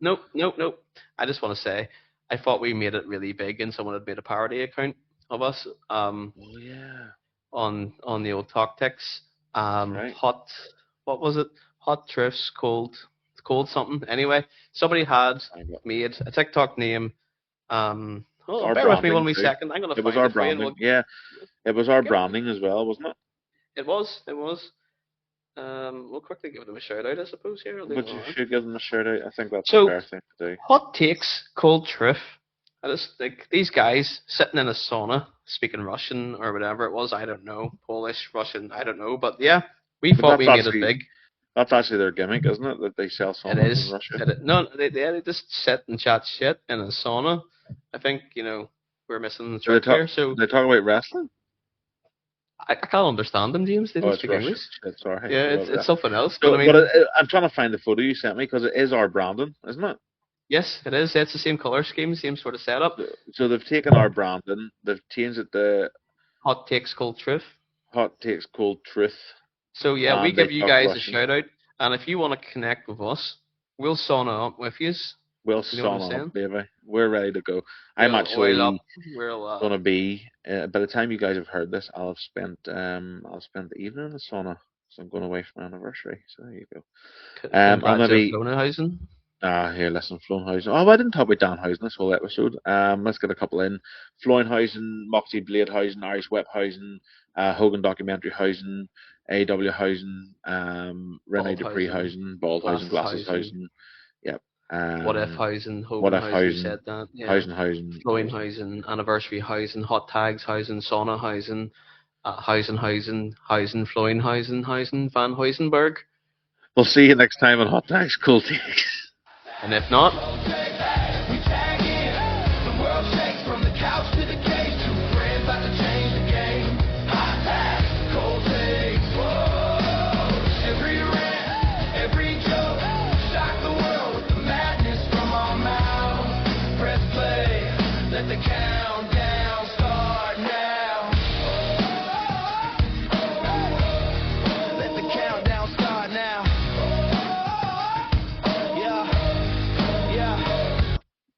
Speaker 2: Nope. I just want to say, I thought we made it really big and someone had made a parody account of us.
Speaker 1: Oh, yeah.
Speaker 2: On the old Tactics.
Speaker 1: Right.
Speaker 2: Hot, what was it? Hot Triffs, cold something. Anyway, somebody had made a TikTok name. Bear with me 1 wee second. I'm gonna find it.
Speaker 1: It was our branding. Yeah, it was our branding as well, wasn't it?
Speaker 2: It was. We'll quickly give them a shout out, I suppose. Here.
Speaker 1: But you should give them a shout out. I think that's a fair thing to do.
Speaker 2: Hot Takes, Cold Truth. I just like these guys sitting in a sauna speaking Russian or whatever it was. I don't know. Polish, Russian, I don't know. But yeah, we thought we made it big.
Speaker 1: That's actually their gimmick, isn't it? That they sell saunas in Russia.
Speaker 2: No, they just sit and chat shit in a sauna. I think, we're missing the trick here. So
Speaker 1: they talk about wrestling?
Speaker 2: I can't understand them, James. They don't speak English.
Speaker 1: Shit, sorry.
Speaker 2: Yeah, it's something else.
Speaker 1: So, I'm trying to find the photo you sent me because it is our branding, isn't it?
Speaker 2: Yes, it is. It's the same colour scheme, same sort of setup.
Speaker 1: So they've taken our branding, they've changed it to
Speaker 2: Hot Takes Cold Truth.
Speaker 1: Hot Takes Cold Truth.
Speaker 2: So yeah, we give you guys a shout out, and if you want to connect with us, we'll sauna up with you.
Speaker 1: We'll sauna up, baby. We're ready to go. I'm actually going to be. By the time you guys have heard this, I'll have spent the evening in the sauna. So I'm going away for my anniversary. So there you go.
Speaker 2: I'll maybe.
Speaker 1: Here, listen, Flownhausen. Oh, I didn't talk about Danhausen this whole episode. Let's get a couple in. Flownhausen, Moxley Bladehausen, Irish Whiphausen, Hogan Documentaryhausen, AW Hausen, Rene Dupreehausen, Baldhausen, Glasseshausen. Yep.
Speaker 2: What if Hausen,
Speaker 1: What
Speaker 2: Hogan
Speaker 1: if
Speaker 2: Hausen, we
Speaker 1: Hausen,
Speaker 2: said that. Yeah.
Speaker 1: Hausen,
Speaker 2: Flowing Anniversary Hausen, Hot Tags Hausen, Sauna Hausen, Flowing Van Heusenberg.
Speaker 1: We'll see you next time on Hot Tags Cool Takes.
Speaker 2: And if not,